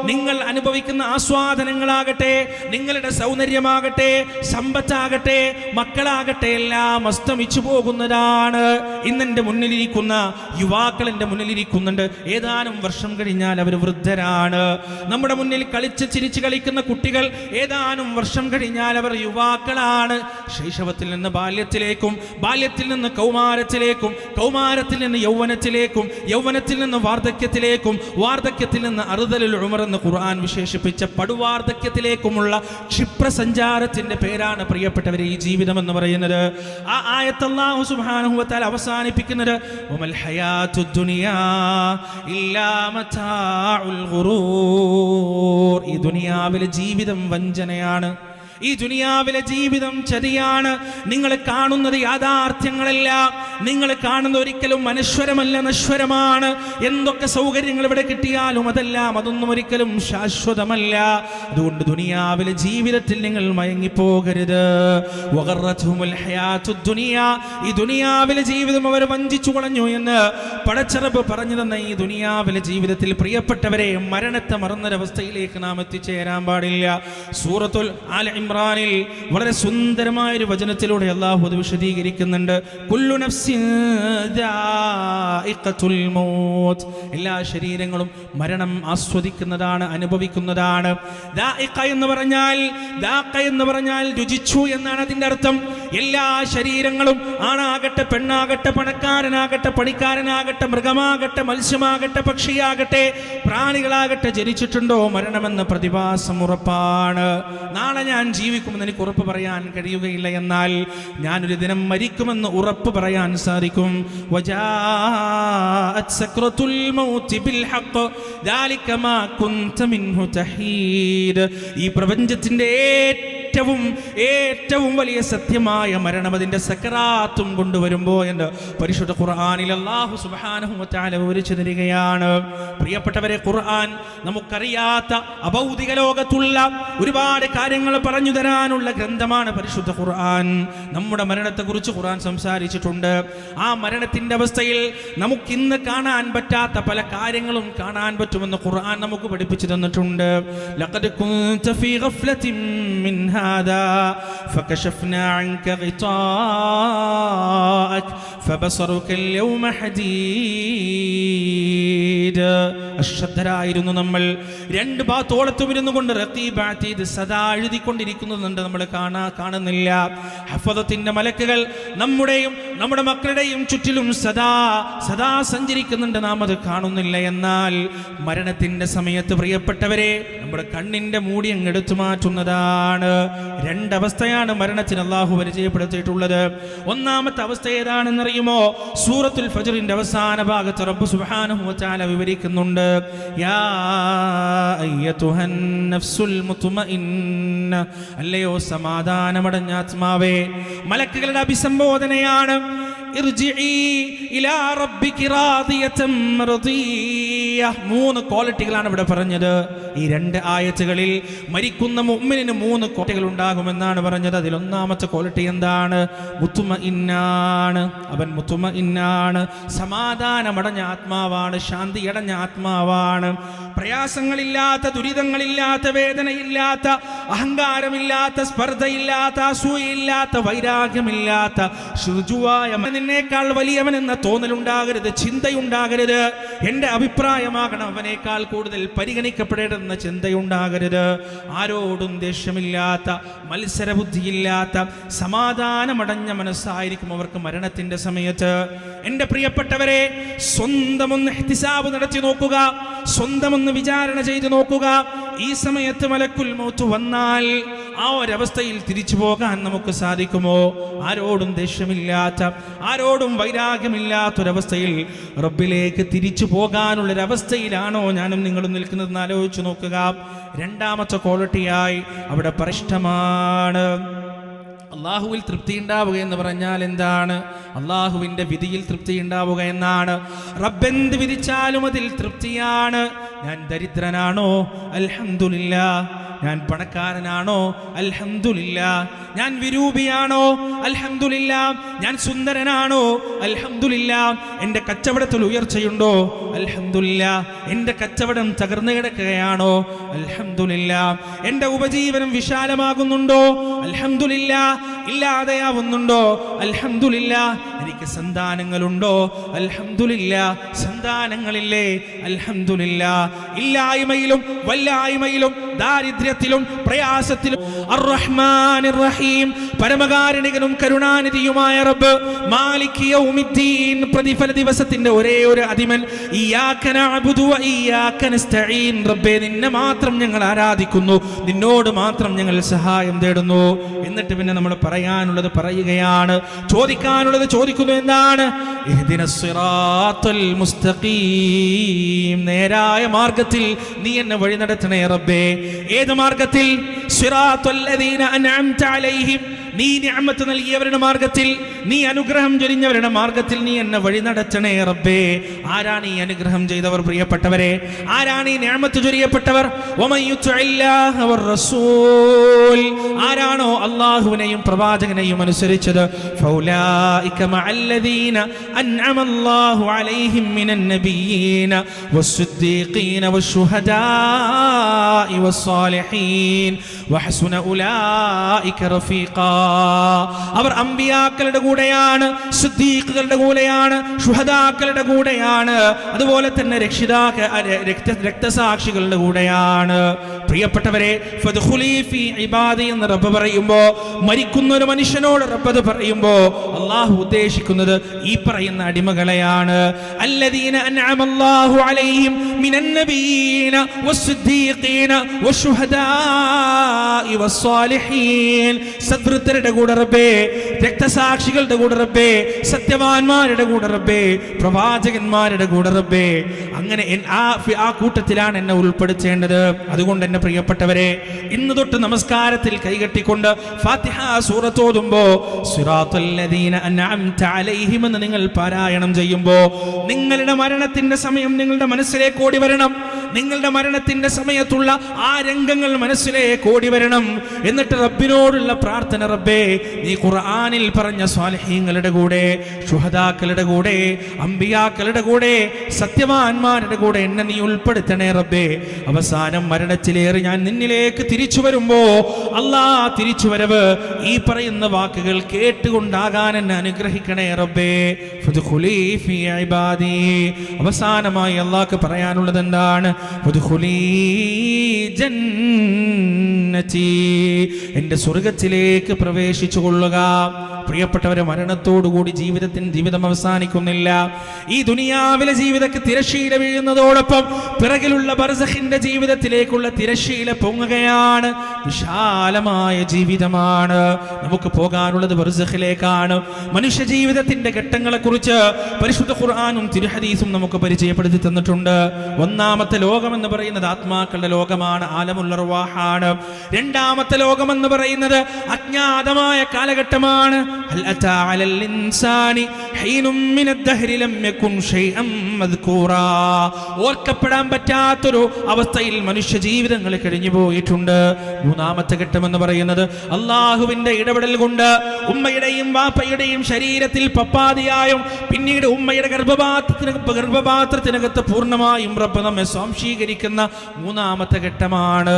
നിങ്ങൾ അനുഭവിക്കുന്ന ആസ്വാദനങ്ങളാകട്ടെ, നിങ്ങളുടെ സൗന്ദര്യമാകട്ടെ, സമ്പത്താകട്ടെ, മക്കളാകട്ടെ, എല്ലാം അസ്തമിച്ചു പോകുന്നതാണ്. ഇന്നെന്റെ മുന്നിലിരിക്കുന്ന യുവാക്കൾ എൻ്റെ മുന്നിലിരിക്കുന്നുണ്ട്. ഏതാനും വർഷം കഴിഞ്ഞാൽ അവർ വൃദ്ധരാണ്. നമ്മുടെ മുന്നിൽ കളിച്ച് ചിരിച്ച് കളിക്കുന്ന കുട്ടികൾ ഏതാനും വർഷം കഴിഞ്ഞാൽ അവർ യുവാക്കളാണ്. ശൈശവത്തിൽ നിന്ന് ബാല്യത്തിലേക്കും, ബാല്യത്തിൽ നിന്ന് കൗമാരത്തിലേക്കും, കൗമാരത്തിൽ നിന്ന് യൗവനത്തിലേക്കും, യൗവനത്തിൽ നിന്ന് വാർദ്ധക്യത്തിലേക്കും, വാർദ്ധക്യത്തിൽ നിന്ന് അറുദലുൽ ഉമർ എന്ന് ഖുർആൻ വിശേഷിപ്പിച്ച പടുവാർദ്ധക്യത്തിലേക്കുമുള്ള ക്ഷിപ്രസഞ്ചാരത്തിന്റെ പേരാണ് പ്രിയപ്പെട്ടവരെ ഈ ജീവിതം എന്ന് പറയുന്നത്. ആ ആയത്ത് അല്ലാഹു സുബ്ഹാനഹു വ തആല അവസാനിപ്പിക്കുന്നത് വമൽ ഹയാത്തുദ് ദുനിയാ ഇല്ലാ മതാഉൽ ഗുറൂർ. ഈ ദുനിയാവിലെ ജീവിതം വഞ്ചനയാണ്, ഈ ദുനിയാവിലെ ജീവിതം ചതിയാണ്. നിങ്ങൾ കാണുന്നത് യാഥാർത്ഥ്യങ്ങളല്ല, നിങ്ങൾ കാണുന്ന ഒരിക്കലും അനശ്വരമല്ല, നശ്വരമാണ്. എന്തൊക്കെ സൗകര്യങ്ങൾ ഇവിടെ കിട്ടിയാലും അതൊന്നും ഒരിക്കലും ശാശ്വതമല്ല. അതുകൊണ്ട് ദുനിയാവിലെ ജീവിതത്തിൽ നിങ്ങൾ മയങ്ങിപ്പോകരുത്. വഗറത്തുഹുൽ ഹയാത്തുദ് ദുനിയാ, ഈ ദുനിയാവിലെ ജീവിതം അവർ വഞ്ചിച്ചു കളഞ്ഞു എന്ന് പടച്ചറബ് പറഞ്ഞു തന്ന ഈ ദുനിയാവിലെ ജീവിതത്തിൽ പ്രിയപ്പെട്ടവരെ മരണത്തെ മറന്നൊരവസ്ഥയിലേക്ക് നാം എത്തിച്ചേരാൻ പാടില്ല. സൂറത്തുൽ ആല ഇമ്രാനിൽ വളരെ സുന്ദരമായ ഒരു വചനത്തിലൂടെ അല്ലാഹു അത് വിശദീകരിക്കുന്നുണ്ട്. കുല്ലു നഫ്സിൻ ദാഇഖത്തുൽ മൗത്ത്, എല്ലാ ശരീരങ്ങളും മരണം ആസ്വദിക്കുന്നതാണ്, അനുഭവിക്കുന്നതാണ്. ദാഇഖ എന്ന് പറഞ്ഞാൽ രുചിച്ചു എന്നാണ് അതിന്റെ അർത്ഥം. എല്ലാ ശരീരങ്ങളും ആണാകട്ടെ, പെണ്ണാകട്ടെ, പണക്കാരനാകട്ടെ, പണിക്കാരനാകട്ടെ, മൃഗമാകട്ടെ, മത്സ്യമാകട്ടെ, പക്ഷിയാകട്ടെ, പ്രാണികളാകട്ടെ, ജനിച്ചിട്ടുണ്ടോ മരണമെന്ന പ്രതിഭാസം ഉറപ്പാണ്. നാളെ ഞാൻ ജീവിക്കുമെന്ന് എനിക്ക് ഉറപ്പ് പറയാൻ കഴിയുകയില്ല, എന്നാൽ ഞാനൊരു ദിനം മരിക്കുമെന്ന് ഉറപ്പ് പറയാൻ സാധിക്കും. വജാഅത് സക്രത്തുൽ മൗതി ബിൽ ഹഖ് ദാലിക മാ കുൻത മിൻഹു തഹീദ്. ഈ പ്രപഞ്ചത്തിന്റെ ഏറ്റവും വലിയ സത്യമായ മരണം അതിന്റെ സക്കറാത്തും കൊണ്ടുവരുമ്പോ എന്ന് പരിശുദ്ധ ഖുർആനിൽ അല്ലാഹു സുബ്ഹാനഹു വ തആല വിവരിച്ചു തരികയാണ്. പ്രിയപ്പെട്ടവരെ, ഖുർആൻ നമുക്കറിയാത്ത അഭൗതിക ലോകത്തുള്ള ഒരുപാട് കാര്യങ്ങൾ പറഞ്ഞു തരാനുള്ള ഗ്രന്ഥമാണ് പരിശുദ്ധ ഖുർആൻ. നമ്മുടെ മരണത്തെക്കുറിച്ച് ഖുർആൻ സംസാരിച്ചിട്ടുണ്ട്. ആ മരണത്തിന്റെ അവസ്ഥയിൽ നമുക്കിന്ന് കാണാൻ പറ്റാത്ത പല കാര്യങ്ങളും കാണാൻ പറ്റുമെന്ന് ഖുർആൻ നമുക്ക് പഠിപ്പിച്ചു തന്നിട്ടുണ്ട്. ലഖദ് കുൻത ഫീ ഗഫ്ലത്തിൻ മിൻ هذا فكشفنا عنك غطاءك فبصرك اليوم حديد. അശ്രദ്ധരായിരുന്നു നമ്മൾ. 2 ഭാഗത്തോളത്തും ഇരുന്നു കൊണ്ട് റഖീബ് അതീദ് സദാ എഴുതിക്കൊണ്ടിരിക്കുന്നുണ്ട്, നമ്മൾ കാണുന്നില്ല. ഹഫദത്തിന്റെ മലക്കുകൾ നമ്മുടെയും നമ്മുടെ മക്കളുടെയും ചുറ്റിലും സദാ സഞ്ചരിക്കുന്നുണ്ട്, നാം അത് കാണുന്നില്ല. എന്നാൽ മരണത്തിന്റെ സമയത്ത് പ്രിയപ്പെട്ടവരെ നമ്മുടെ കണ്ണിന്റെ മൂടി അങ്ങ് എടുത്തു മാറ്റുന്നതാണ്. 2 അവസ്ഥയാണ് മരണത്തിന് അല്ലാഹു പരിചയപ്പെടുത്തിയിട്ടുള്ളത്. ഒന്നാമത്തെ അവസ്ഥ ഏതാണെന്നറിയുമോ? സൂറത്തുൽ ഫജ്റിന്റെ അവസാന ഭാഗത്ത് റബ്ബ് സുബ്ഹാനഹു വ തആല വിവരിക്കുന്നുണ്ട്. യാ അയ്യതുഹൻ നഫ്സുൽ മുത്മഇന്ന, അല്ലയോ സമാധാനമടഞ്ഞ ആത്മാവേ. മലക്കുകളുടെ അഭിസംബോധനയാണ്. ഇർജിഇ ഇലാ റബ്ബികി റാദിയതൻ മർദിയ. 3 ക്വാളിറ്റികളാണ് ഇവിടെ പറഞ്ഞത്. ഈ 2 ആയത്തുകളിൽ മരിക്കുന്ന മുഅ്മിനിന് 3 ക്വാളിറ്റികൾ ഉണ്ടാകുമെന്നാണ് പറഞ്ഞത്. അതിൽ ഒന്നാമത്തെ ക്വാളിറ്റി എന്താണ്? മുത്മഇന്നാണ്. അവൻ മുത്മഇന്നാണ്, സമാധാനമടഞ്ഞ ആത്മാവാണ്, ശാന്തിയടഞ്ഞ ആത്മാവാണ്. പ്രയാസങ്ങളില്ലാത്ത, ദുരിതങ്ങളില്ലാത്ത, വേദനയില്ലാത്ത, അഹങ്കാരമില്ലാത്ത, സ്പർദ്ധയില്ലാത്ത, അസൂയയില്ലാത്ത, വൈരാഗ്യമില്ലാത്ത, ശുചുവായ നിന്നേക്കാൾ വലിയവൻ എന്ന തോന്നലുണ്ടാകരുത്, ചിന്തയുണ്ടാകരുത്. എൻ്റെ അഭിപ്രായമാകണം അവനേക്കാൾ കൂടുതൽ പരിഗണിക്കപ്പെടേണ്ടെന്ന ചിന്തയുണ്ടാകരുത്. ആരോടും ദേഷ്യമില്ലാത്ത, മത്സരബുദ്ധിയില്ലാത്ത, സമാധാനമടഞ്ഞ മനസ്സായിരിക്കും അവർക്ക് മരണത്തിന്റെ സമയത്ത്. എൻ്റെ പ്രിയപ്പെട്ടവരെ, സ്വന്തമൊന്ന് ഇഹ്തിസാബ് നടത്തി നോക്കുക, സ്വന്തമൊന്ന് വിചാരണ ചെയ്ത് നോക്കുക. ഈ സമയത്ത് മലക്കുൽ മൗത്ത് വന്നാൽ ആ ഒരവസ്ഥയിൽ തിരിച്ചു പോകാൻ നമുക്ക് സാധിക്കുമോ? ആരോടും ദേഷ്യമില്ലാത്ത, ആരോടും വൈരാഗ്യമില്ലാത്തൊരവസ്ഥയിൽ റബ്ബിലേക്ക് തിരിച്ചു പോകാനുള്ളൊരവസ്ഥയിലാണോ ഞാനും നിങ്ങളും നിൽക്കുന്നതെന്ന് ആലോചിച്ച് നോക്കുക. രണ്ടാമത്തെ ക്വാളിറ്റിയായി അവിടെ പരിഷ്ടമാണ് അള്ളാഹുവിൽ തൃപ്തി ഉണ്ടാവുക എന്ന് പറഞ്ഞാൽ എന്താണ്? അള്ളാഹുവിൻ്റെ വിധിയിൽ തൃപ്തി ഉണ്ടാവുക എന്നാണ്. റബ്ബെന്ത് വിധിച്ചാലും അതിൽ തൃപ്തിയാണ്. ഞാൻ ദരിദ്രനാണോ? അൽഹംദുലില്ലാ. ഞാൻ പണക്കാരനാണോ? അൽഹംദുലില്ലാ. ഞാൻ വിരൂപിയാണോ? അൽഹംദുലില്ലാ. ഞാൻ സുന്ദരനാണോ? അൽഹംദുലില്ലാ. എൻ്റെ കച്ചവടത്തിൽ ഉയർച്ചയുണ്ടോ? അൽഹംദുലില്ലാ. എൻ്റെ കച്ചവടം തകർന്നു കിടക്കുകയാണോ? അൽഹംദുലില്ലാ. എൻ്റെ ഉപജീവനം വിശാലമാകുന്നുണ്ടോ? അൽഹംദുലില്ലാ. ഇല്ലാതെയാവുന്നുണ്ടോ? അൽഹംദുലില്ലാ. എനിക്ക് സന്താനങ്ങളുണ്ടോ? അൽഹംദുലില്ലാ. സന്താനങ്ങളില്ലേ? അൽഹംദുലില്ലാ. ഇല്ലായ്മയിലും വല്ലായ്മയിലും ദാരിദ്ര്യത്തിലും പ്രയാസത്തിലും അർറഹ്മാനിർ റഹീം, പരമകാരുണികനും കരുണാനിധിയുമായ റബ്ബ്, മാലിക് യൗമിദ്ദീൻ, പ്രതിഫല ദിവസത്തിന്റെ ഒരേ ഒരു അധിപൻ, ഇയ്യാക നഅ്ബുദു വ ഇയ്യാക നസ്തഈൻ, റബ്ബേ നിന്നെ മാത്രം ഞങ്ങൾ ആരാധിക്കുന്നു, നിന്നോട് മാത്രം ഞങ്ങൾ സഹായം തേടുന്നു. എന്നിട്ട് പിന്നെ നമ്മൾ പറയാനുള്ളത് പറയുകയാണ്, ചോദിക്കാനുള്ളത് ചോദിക്കുന്നു. എന്താണ്? ഇഹ്ദിനസ് സിറാത്തൽ മുസ്തഖീം, നേരായ മാർഗത്തിൽ നീ എന്നെ വഴി നടത്തണേ റബ്ബേ. ഏത് മാർഗത്തിൽ? സിറാത്തുൽ ലദീന അൻഅംത അലൈഹിം, നീ നിഅമത്ത് നൽകിയവരുടെ മാർഗത്തിൽ, നീ അനുഗ്രഹം ചൊരിഞ്ഞവരുടെ മാർഗത്തിൽ നീ എന്നെ വഴി നടത്തണേ റബ്ബേ. ആരാണ് ഈ അനുഗ്രഹം ചെയ്തവർ? പ്രിയപ്പെട്ടവരെ, ആരാണ് ഈ നിഅമത്ത് ചൊരിയപ്പെട്ടവർ? വമൻ യുത്ഇല്ലാഹ വറസൂൽ, ആരാണോ അല്ലാഹുവിനെയും പ്രവാചകനെയും അനുസരിച്ചത്, ഫൗലായിക മഅല്ലദീന അൻഅമല്ലാഹു അലൈഹിം മിനൻ നബിയ്യീന വസ്സിദ്ദീഖീന വശുഹദാഇ വസ്സാലിഹീൻ വഹസുന ഉലൈക റഫീഖാ. അവർ അമ്പിയാക്കളുടെ കൂടെയാണ്, സിദ്ദീഖുകളുടെ കൂടെയാണ്, ശുഹദാക്കളുടെ കൂടെയാണ്, അതുപോലെ തന്നെ രക്തസാക്ഷികളുടെ കൂടെയാണ്. പ്രിയപ്പെട്ടവരെ, ഫദ്ഖുലി ഫീ ഇബാദി എന്ന് റബ്ബ് പറയുമ്പോൾ, മരിക്കുന്ന ഒരു മനുഷ്യനോട് റബ്ബ് അത് പറയുമ്പോൾ അള്ളാഹു ഉദ്ദേശിക്കുന്നത് ഈ പറയുന്ന അടിമകളെയാണ്. അല്ലദീന അൻഅമല്ലാഹു അലൈഹിം മിനൻ നബിയ്യീന വസ്സിദ്ദീഖീന വശുഹദാഇ വസ്സാലിഹീൻ, സദ്വൃത്തരുടെ കൂടെ റബ്ബേ, രക്തസാക്ഷികളുടെ കൂടെ റബ്ബേ, സത്യവാന്മാരുടെ കൂടെ റബ്ബേ, പ്രവാചകന്മാരുടെ കൂടെ റബ്ബേ. അങ്ങനെ ആ കൂട്ടത്തിലാണ് എന്നെ ഉൾപ്പെടുത്തേണ്ടത്. അതുകൊണ്ട് എന്നെ പ്രിയപ്പെട്ടവരെ, ഇന്ന് തൊട്ട് നമസ്കാരത്തിൽ കൈകെട്ടിക്കൊണ്ട് ഫാത്തിഹ സൂറത്ത് ഓതുമ്പോ സിറാത്തുൽ ലദീന അൻഅംത അലൈഹിം എന്ന് നിങ്ങൾ പാരായണം ചെയ്യുമ്പോ നിങ്ങളുടെ മരണത്തിന്റെ സമയം നിങ്ങളുടെ മനസ്സിലേക്ക് ഓടി വരണം. നിങ്ങളുടെ മരണത്തിന്റെ സമയത്തുള്ള ആ രംഗങ്ങൾ മനസ്സിലേക്ക് ഓടി വരണം. എന്നിട്ട് റബ്ബിനോടുള്ള പ്രാർത്ഥന, റബ്ബേ നീ ഖുർആനിൽ പറഞ്ഞ സ്വാലിഹീങ്ങളുടെ കൂടെ, ശുഹദാക്കളുടെ കൂടെ, അമ്പിയാക്കളുടെ കൂടെ, സത്യവാന്മാരുടെ കൂടെ എന്നെ നീ ഉൾപ്പെടുത്തണേ റബ്ബേ. അവസാനം മരണത്തിലേറി ഞാൻ നിന്നിലേക്ക് തിരിച്ചു വരുമ്പോ അല്ലാ, തിരിച്ചുവരവ് ഈ പറയുന്ന വാക്കുകൾ കേട്ടുകൊണ്ടാകാൻ എന്നെ അനുഗ്രഹിക്കണേ റബ്ബേ. ഫദ്ഖുലി ഫീ ഇബാദി. അവസാനമായി അല്ലാഹ്ക്ക് പറയാനുള്ളത് എന്താണ്? ഫദ്ഖുലി ജന്നതി, എൻ്റെ സ്വർഗത്തിലേക്ക് പ്രവേശിച്ചു കൊള്ളുക. പ്രിയപ്പെട്ടവരെ, മരണത്തോടുകൂടി ജീവിതം അവസാനിക്കുന്നില്ല. ഈ ദുനിയാവിലെ ജീവിതಕ್ಕೆ തിരശ്ശീല വീഴുന്നതോടൊപ്പം പിറകിലുള്ള ബർസഖിന്റെ ജീവിതത്തിലേക്കുള്ള തിരശ്ശീല പൊങ്ങുകയാണ്. വിശാലമായ ജീവിതമാണ് നമുക്ക് പോകാനുള്ളത്, ബർസഖിലേക്കാണ്. മനുഷ്യ ജീവിതത്തിന്റെ ഘട്ടങ്ങളെക്കുറിച്ച് പരിശുദ്ധ ഖുർആനും തിരുഹദീസും നമുക്ക് പരിചയപ്പെടുത്തി തന്നിട്ടുണ്ട്. ഒന്നാമത്തെ ലോകം എന്ന് പറയുന്നത് ആത്മാക്കളുടെ ലോകമാണ്, ആലമുൽ അർവാഹാണ്. രണ്ടാമത്തെ ലോകം എന്ന് പറയുന്നത് അജ്ഞാതമായ കാലഘട്ടമാണ്. ഹൽ അതാ അലൽ ഇൻസാനി ഹീനും മിനദ് ദഹ്രി ലം യകുൻ ഷൈഅൻ മദ്കൂറാ. ഓർക്കപ്പെടാൻ പറ്റാത്തൊരു അവസ്ഥയിൽ മനുഷ്യ ജീവിതങ്ങൾ കഴിഞ്ഞു പോയിട്ടുണ്ട്. മൂന്നാമത്തെ ഘട്ടം എന്ന് പറയുന്നത് അള്ളാഹുവിന്റെ ഇടപെടൽ കൊണ്ട് ഉമ്മയുടെയും വാപ്പയുടെയും ശരീരത്തിൽ പപ്പാതിയായും പിന്നീട് ഉമ്മയുടെ ഗർഭപാത്രത്തിനകത്ത് പൂർണ്ണമായും റബ്ബ് നമ്മെ സ്വാംശീകരിക്കുന്ന മൂന്നാമത്തെ ഘട്ടമാണ്.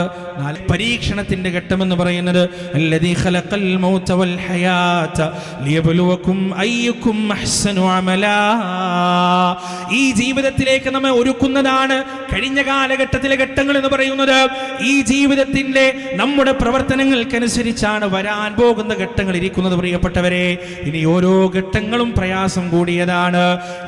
പരീക്ഷണത്തിന്റെ ഘട്ടം എന്ന് പറയുന്നത് അല്ലദീ ഖലഖൽ മൗത വൽ ഹയാത ലിയബ്ലുവകും അയ്യുക്കും അഹ്സനു അമലാ. ഈ ജീവിതത്തിലേക്ക് നമ്മെ ഒരുക്കുന്നതാണ് കഴിഞ്ഞ കാലഘട്ടത്തിലെ ഘട്ടങ്ങൾ എന്ന് പറയുന്നത്. ഈ ജീവിതത്തിന്റെ നമ്മുടെ പ്രവർത്തനങ്ങൾക്കനുസരിച്ചാണ് വരാൻ പോകുന്ന ഘട്ടങ്ങൾ ഇരിക്കുന്നത്. പ്രിയപ്പെട്ടവരെ, ഇനി ഓരോ ഘട്ടങ്ങളും പ്രയാസം കൂടിയതാണ്.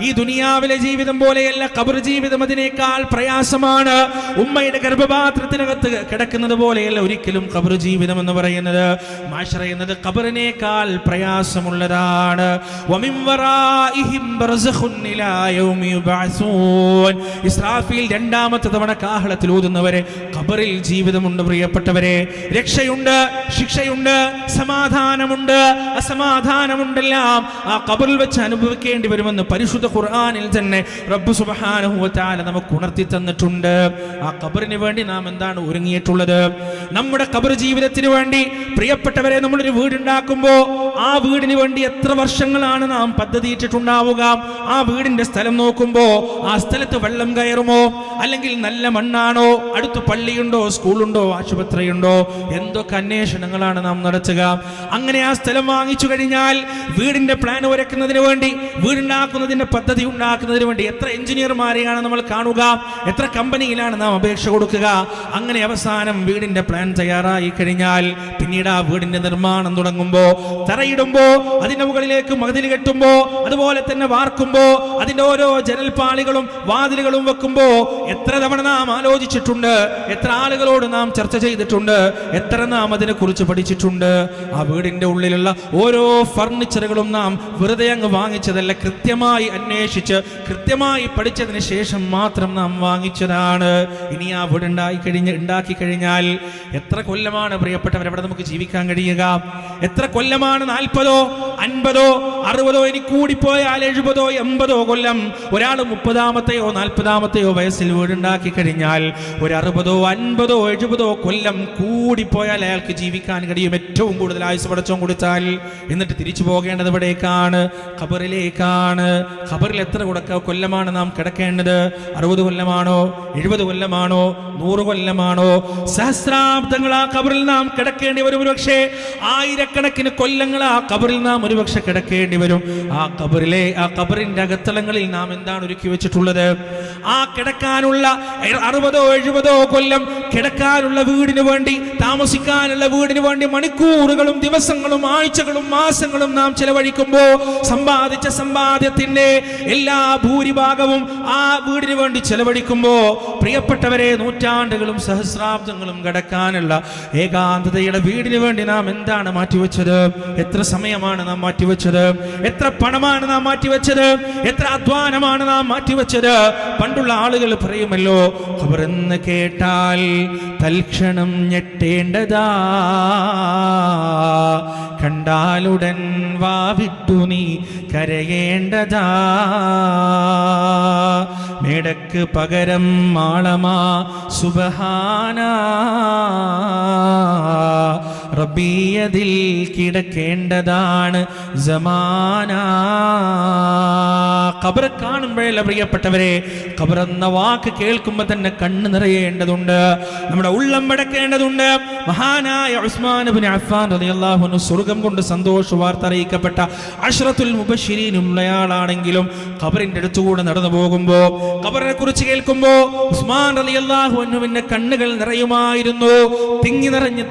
ഈ ദുനിയാവിലെ ജീവിതം പോലെയല്ല ഖബർ ജീവിതം, അതിനേക്കാൾ പ്രയാസമാണ്. ഉമ്മയുടെ ഗർഭപാത്രത്തിനകത്ത് കിടക്കുന്നത് പോലെയല്ല ഒരിക്കലും ഖബർ ജീവിതം എന്ന് പറയുന്നത്. മാശറ എന്നത് ഖബറിനേക്കാൾ പ്രയാസമുള്ളതാണ്. വമിൻ വറാഇഹിം ബർസഖുൻ ഇലാ യൗമി യുബഅസൂൻ. ഇസ്രാഫീൽ രണ്ടാമത്തെ തവണ കാഹളത്തിൽ ഊതുന്നവരെ ഖബറിൽ ജീവിതമുണ്ട്. പ്രിയപ്പെട്ടവരെ, രക്ഷയുണ്ട്, ശിക്ഷയുണ്ട്, സമാധാനമുണ്ട്, അസമാധാനമുണ്ടെല്ലാം ആ ഖബറിൽ വെച്ച് അനുഭവിക്കേണ്ടി വരുമെന്ന് പരിശുദ്ധ ഖുർആനിൽ തന്നെ റബ്ബ് സുബ്ഹാനഹു വ തആല നമുക്ക് ഉണർത്തി തന്നിട്ടുണ്ട്. ആ ഖബറിന് വേണ്ടി നാം എന്താണ് ഒരുങ്ങിയിട്ടുള്ളത്? നമ്മുടെ ഖബർ ജീവിതത്തിന് വേണ്ടി പ്രിയപ്പെട്ടവരെ, നമ്മളൊരു വീടുണ്ടാക്കുമ്പോൾ ആ വീടിന് വേണ്ടി എത്ര വർഷങ്ങളാണ് നാം പദ്ധതിയിട്ടിട്ടുണ്ടാവുക? ആ വീടിന്റെ സ്ഥലം നോക്കുമ്പോൾ ആ സ്ഥലത്ത് വെള്ളം കയറുമോ, അല്ലെങ്കിൽ നല്ല മണ്ണാണോ, അടുത്ത് പള്ളിയുണ്ടോ, സ്കൂളുണ്ടോ, ആശുപത്രിയുണ്ടോ, എന്തൊക്കെ അന്വേഷണങ്ങളാണ് നാം നടത്തുക. അങ്ങനെ ആ സ്ഥലം വാങ്ങിച്ചു കഴിഞ്ഞാൽ വീടിന്റെ പ്ലാൻ വരയ്ക്കുന്നതിന് വേണ്ടി, വീടുണ്ടാക്കുന്നതിന്റെ പദ്ധതി ഉണ്ടാക്കുന്നതിന് വേണ്ടി എത്ര എഞ്ചിനീയർമാരെയാണ് നമ്മൾ കാണുക, എത്ര കമ്പനിയിലാണ് നാം അപേക്ഷ കൊടുക്കുക. അങ്ങനെ അവസാനം വീടിന്റെ പ്ലാൻ തയ്യാറായി കഴിഞ്ഞാൽ പിന്നീട് ആ വീടിന്റെ നിർമ്മാണം തുടങ്ങുമ്പോൾ, തറയിടുമ്പോ, അതിന്റെ മുകളിലേക്ക് മതിൽ കെട്ടുമ്പോ, അതുപോലെ തന്നെ വാർക്കുമ്പോ, അതിന്റെ ഓരോ ജനൽപ്പാളികളും വാതിലുകളും വെക്കുമ്പോ എത്ര തവണ നാം ആലോചിച്ചിട്ടുണ്ട്, എത്ര ആളുകളോട് നാം ചർച്ച ചെയ്തിട്ടുണ്ട്, എത്ര നാം അതിനെ കുറിച്ച് പഠിച്ചിട്ടുണ്ട്. ആ വീടിന്റെ ഉള്ളിലുള്ള ഓരോ ഫർണിച്ചറുകളും നാം വെറുതെ അങ്ങ് വാങ്ങിച്ചതല്ല, കൃത്യമായി അന്വേഷിച്ച് കൃത്യമായി പഠിച്ചതിന് ശേഷം മാത്രം നാം വാങ്ങിച്ചതാണ്. ഇനി ആ വീട് ഉണ്ടാക്കി കഴിഞ്ഞാൽ എത്ര കൊല്ലമാണ് പ്രിയപ്പെട്ടവർ അവിടെ നമുക്ക് ജീവിക്കാൻ കഴിയുക? എത്ര കൊല്ലമാണ്? 40, 50, 60, ഇനി കൂടിപ്പോയാൽ 70, 80 കൊല്ലം. ഒരാൾ 30-ാമത്തെയോ 40-ാമത്തെയോ വയസ്സിൽ വീടുണ്ടാക്കി കഴിഞ്ഞാൽ ഒരു 60, 50, 70 കൊല്ലം കൂടിപ്പോയാൽ അയാൾക്ക് ജീവിക്കാൻ കഴിയും, ഏറ്റവും കൂടുതൽ ആയുസ് പടച്ചോൻ കൊടുത്താൽ. എന്നിട്ട് തിരിച്ചു പോകേണ്ടത് എവിടേക്കാണ്? ഖബറിലേക്കാണ്. ഖബറിൽ എത്ര കൊല്ലമാണ് നാം കിടക്കേണ്ടത്? 60 കൊല്ലമാണോ, 70 കൊല്ലമാണോ, 100 കൊല്ലമാണോ? സഹസ്രാബ്ദങ്ങൾ ആ ഖബറിൽ നാം കിടക്കേണ്ടി വരും. ഒരുപക്ഷെ ആയിരക്കണക്കിന് കൊല്ലങ്ങൾ ആ ഖബറിൽ നാം ഒരുപക്ഷെ കിടക്കേണ്ടി വരും. ആ ഖബറിന്റെ അകത്തളങ്ങളിൽ നാം എന്താണ് ഒരുക്കി വെച്ചിട്ടുള്ളത്? ആ കിടക്കാനുള്ള 60, 70 കൊല്ലം കിടക്കാനുള്ള വീടിന് വേണ്ടി, താമസിക്കാനുള്ള വീടിന് വേണ്ടി മണിക്കൂറുകളും ദിവസങ്ങളും ആഴ്ചകളും മാസങ്ങളും നാം ചെലവഴിക്കുമ്പോൾ സമ്പാദിച്ച സമ്പാദ്യത്തിന്റെ എല്ലാ ഭൂരിഭാഗവും ആ വീടിന് വേണ്ടി ചെലവഴിക്കുമ്പോൾ പ്രിയപ്പെട്ടവരെ, നൂറ്റാണ്ടുകളും സഹസ്രാബ്ദങ്ങളും കിടക്കാനുള്ള ഏകാന്തതയുടെ വീടിന് വേണ്ടി നാം എന്താണ് മാറ്റിവെച്ചത്? എത്ര സമയമാണ് നാം മാറ്റിവെച്ചത്? എത്ര പണമാണ് നാം മാറ്റിവെച്ചത്? എത്ര അധ്വാനമാണ് നാം മാറ്റിവെച്ചത്? പണ്ടുള്ള ആളുകൾ പറയുമല്ലോ, ഖബറെന്ന് കേട്ടാൽ തൽക്ഷണം ഞെട്ടേണ്ടതാ, കണ്ടാലുടൻ വാവിട്ടു നീ കരയേണ്ടതാ, മേടക്ക് പകരം മാളമാ സുബ്ഹാനാ, റബ്ബിയതിൽ കിടക്കേണ്ടതാണ് സമാന. ഖബർ കാണുമ്പോഴല്ല പ്രിയപ്പെട്ടവരെ, ഖബർ എന്ന വാക്ക് കേൾക്കുമ്പോൾ തന്നെ കണ്ണ് നിറയേണ്ടതുണ്ട്, നമ്മുടെ ഉള്ളം പടക്കേണ്ടതുണ്ട്. മഹാനായ ഉസ്മാൻ ഇബ്നു അഫ്ഫാൻ റളിയല്ലാഹു അൻഹു സ്വർഗ്ഗം കൊണ്ട് സന്തോഷ വാർത്ത അറിയിക്കപ്പെട്ട അശ്റത്തുൽ മുബശ്ശിരീനുള്ളയാളാണെങ്കിലും ഖബറിന്റെ അടുത്തുകൂടെ നടന്നു പോകുമ്പോൾ, ഖബറിനെ കുറിച്ച് കേൾക്കുമ്പോൾ ഉസ്മാൻ റളിയല്ലാഹു അൻഹുവിന്റെ കണ്ണുകൾ നിറയുമായിരുന്നു. തിങ്ങി നിറഞ്ഞ്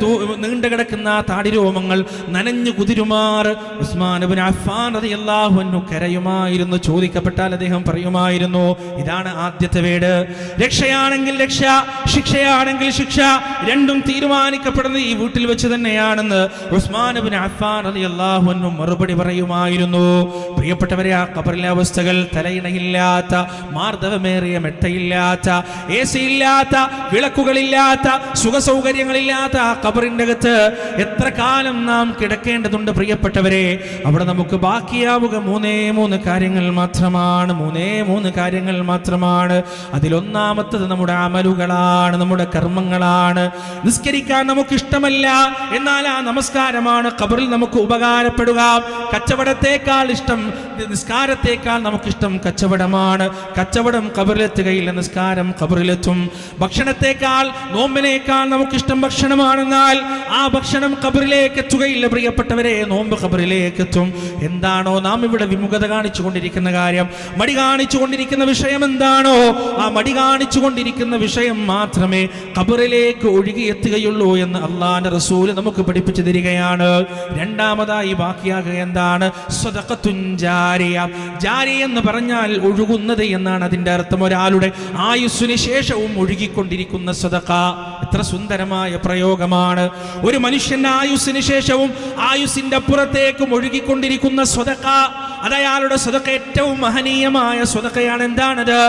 നീണ്ടു കിടക്കുന്ന താടിരോമങ്ങൾ നനഞ്ഞു കുതിരുമാർ ഉസ്മാൻ ഇബ്നു അഫ്ഫാൻ റളിയല്ലാഹു അൻഹു കരയുമായിരുന്നു. ചോദിക്കപ്പെട്ടാൽ അദ്ദേഹം പറയുമായിരുന്നു, ഇതാണ് ആദ്യത്തെ വീട്. രക്ഷയാണെങ്കിൽ രക്ഷ, ശിക്ഷയാണെങ്കിൽ ശിക്ഷ, രണ്ടും തീരുമാനിക്കപ്പെടുന്നത് ഈ വീട്ടിൽ വെച്ച് തന്നെയാണെന്ന് ഉസ്മാൻ ഇബ്നു അഫ്ഫാൻ റളിയല്ലാഹു അൻഹു മറുപടി പറയുമായിരുന്നു. പ്രിയപ്പെട്ടവരെ, ആ ഖബറിലെ അവസ്ഥകൾ, തലയിണയില്ലാത്ത, മാർദ്ദവമേറിയ മെത്തയില്ലാത്ത, AC ഇല്ലാത്ത, വിളക്കുകളില്ലാത്ത, സുഖസൗകര്യങ്ങളില്ലാത്ത ആ ഖബറിന്റെ അകത്ത് എത്ര കാലം നാം കിടക്കേണ്ടതുണ്ട് പ്രിയപ്പെട്ടവരെ? അവിടെ നമുക്ക് ബാക്കിയാവുക 3 കാര്യങ്ങൾ മാത്രമാണ്. മാത്രമാണ്, 3 കാര്യങ്ങൾ മാത്രമാണ്. അതിലൊന്നാമത്തത് നമ്മുടെ അമലുകളാണ്, നമ്മുടെ കർമ്മങ്ങളാണ്. നിസ്കരിക്കാൻ നമുക്ക് ഇഷ്ടമല്ല, എന്നാൽ ആ നമസ്കാരമാണ് ഖബറിൽ നമുക്ക് ഉപകാരപ്പെടുക. കച്ചവടത്തേക്കാൾ ഇഷ്ടം, നിസ്കാരത്തേക്കാൾ നമുക്കിഷ്ടം കച്ചവടമാണ്. കച്ചവടം ഖബറിലെത്തുകയില്ല, നിസ്കാരം ഖബറിലെത്തും. ഭക്ഷണത്തേക്കാൾ, നോമ്പിനേക്കാൾ നമുക്കിഷ്ടം ഭക്ഷണമാണെന്നാൽ ആ ഭക്ഷണം ഖബറിലേക്ക് എത്തുകയില്ല പ്രിയപ്പെട്ടവരെ, നോമ്പ് ഖബറിലേക്ക് എത്തും. എന്താണോ നാം ഇവിടെ വിമുഖത കാണിച്ചു കൊണ്ടിരിക്കുന്ന കാര്യം, മടി കാണിച്ചു കൊണ്ടിരിക്കുന്ന വിഷയം എന്താണോ, ആ മടി കാണിച്ചു കൊണ്ടിരിക്കുന്ന വിഷയം മാത്രമേ ഖബറിലേക്ക് ഒഴുകിയെത്തുകയുള്ളൂ എന്ന് അള്ളാഹുവിന്റെ റസൂൽ നമുക്ക് പഠിപ്പിച്ചു തരികയാണ്. രണ്ടാമതായി ബാക്കിയാകുക എന്താണ്? സ്വദഖത്തുൻ ജാരിയ. ജാരിയ എന്ന് പറഞ്ഞാൽ ഒഴുകുന്നത് എന്നാണ് അതിന്റെ അർത്ഥം. ഒരാളുടെ ആയുസ്സിന് ശേഷവും ഒഴുകിക്കൊണ്ടിരിക്കുന്ന സ്വദഖ. എത്ര സുന്ദരമായ പ്രയോഗമാണ്! ഒരു മനുഷ്യന്റെ ആയുസ്സിന് ശേഷവും ആയുസ്സിന്റെ അപ്പുറത്തേക്കും ഒഴുകിക്കൊണ്ടിരിക്കുന്ന സ്വദഖ, അത് അയാളുടെ സ്വദഖ ഏറ്റവും മഹനീയമായ സ്വദഖയാണ്. എന്താണത്?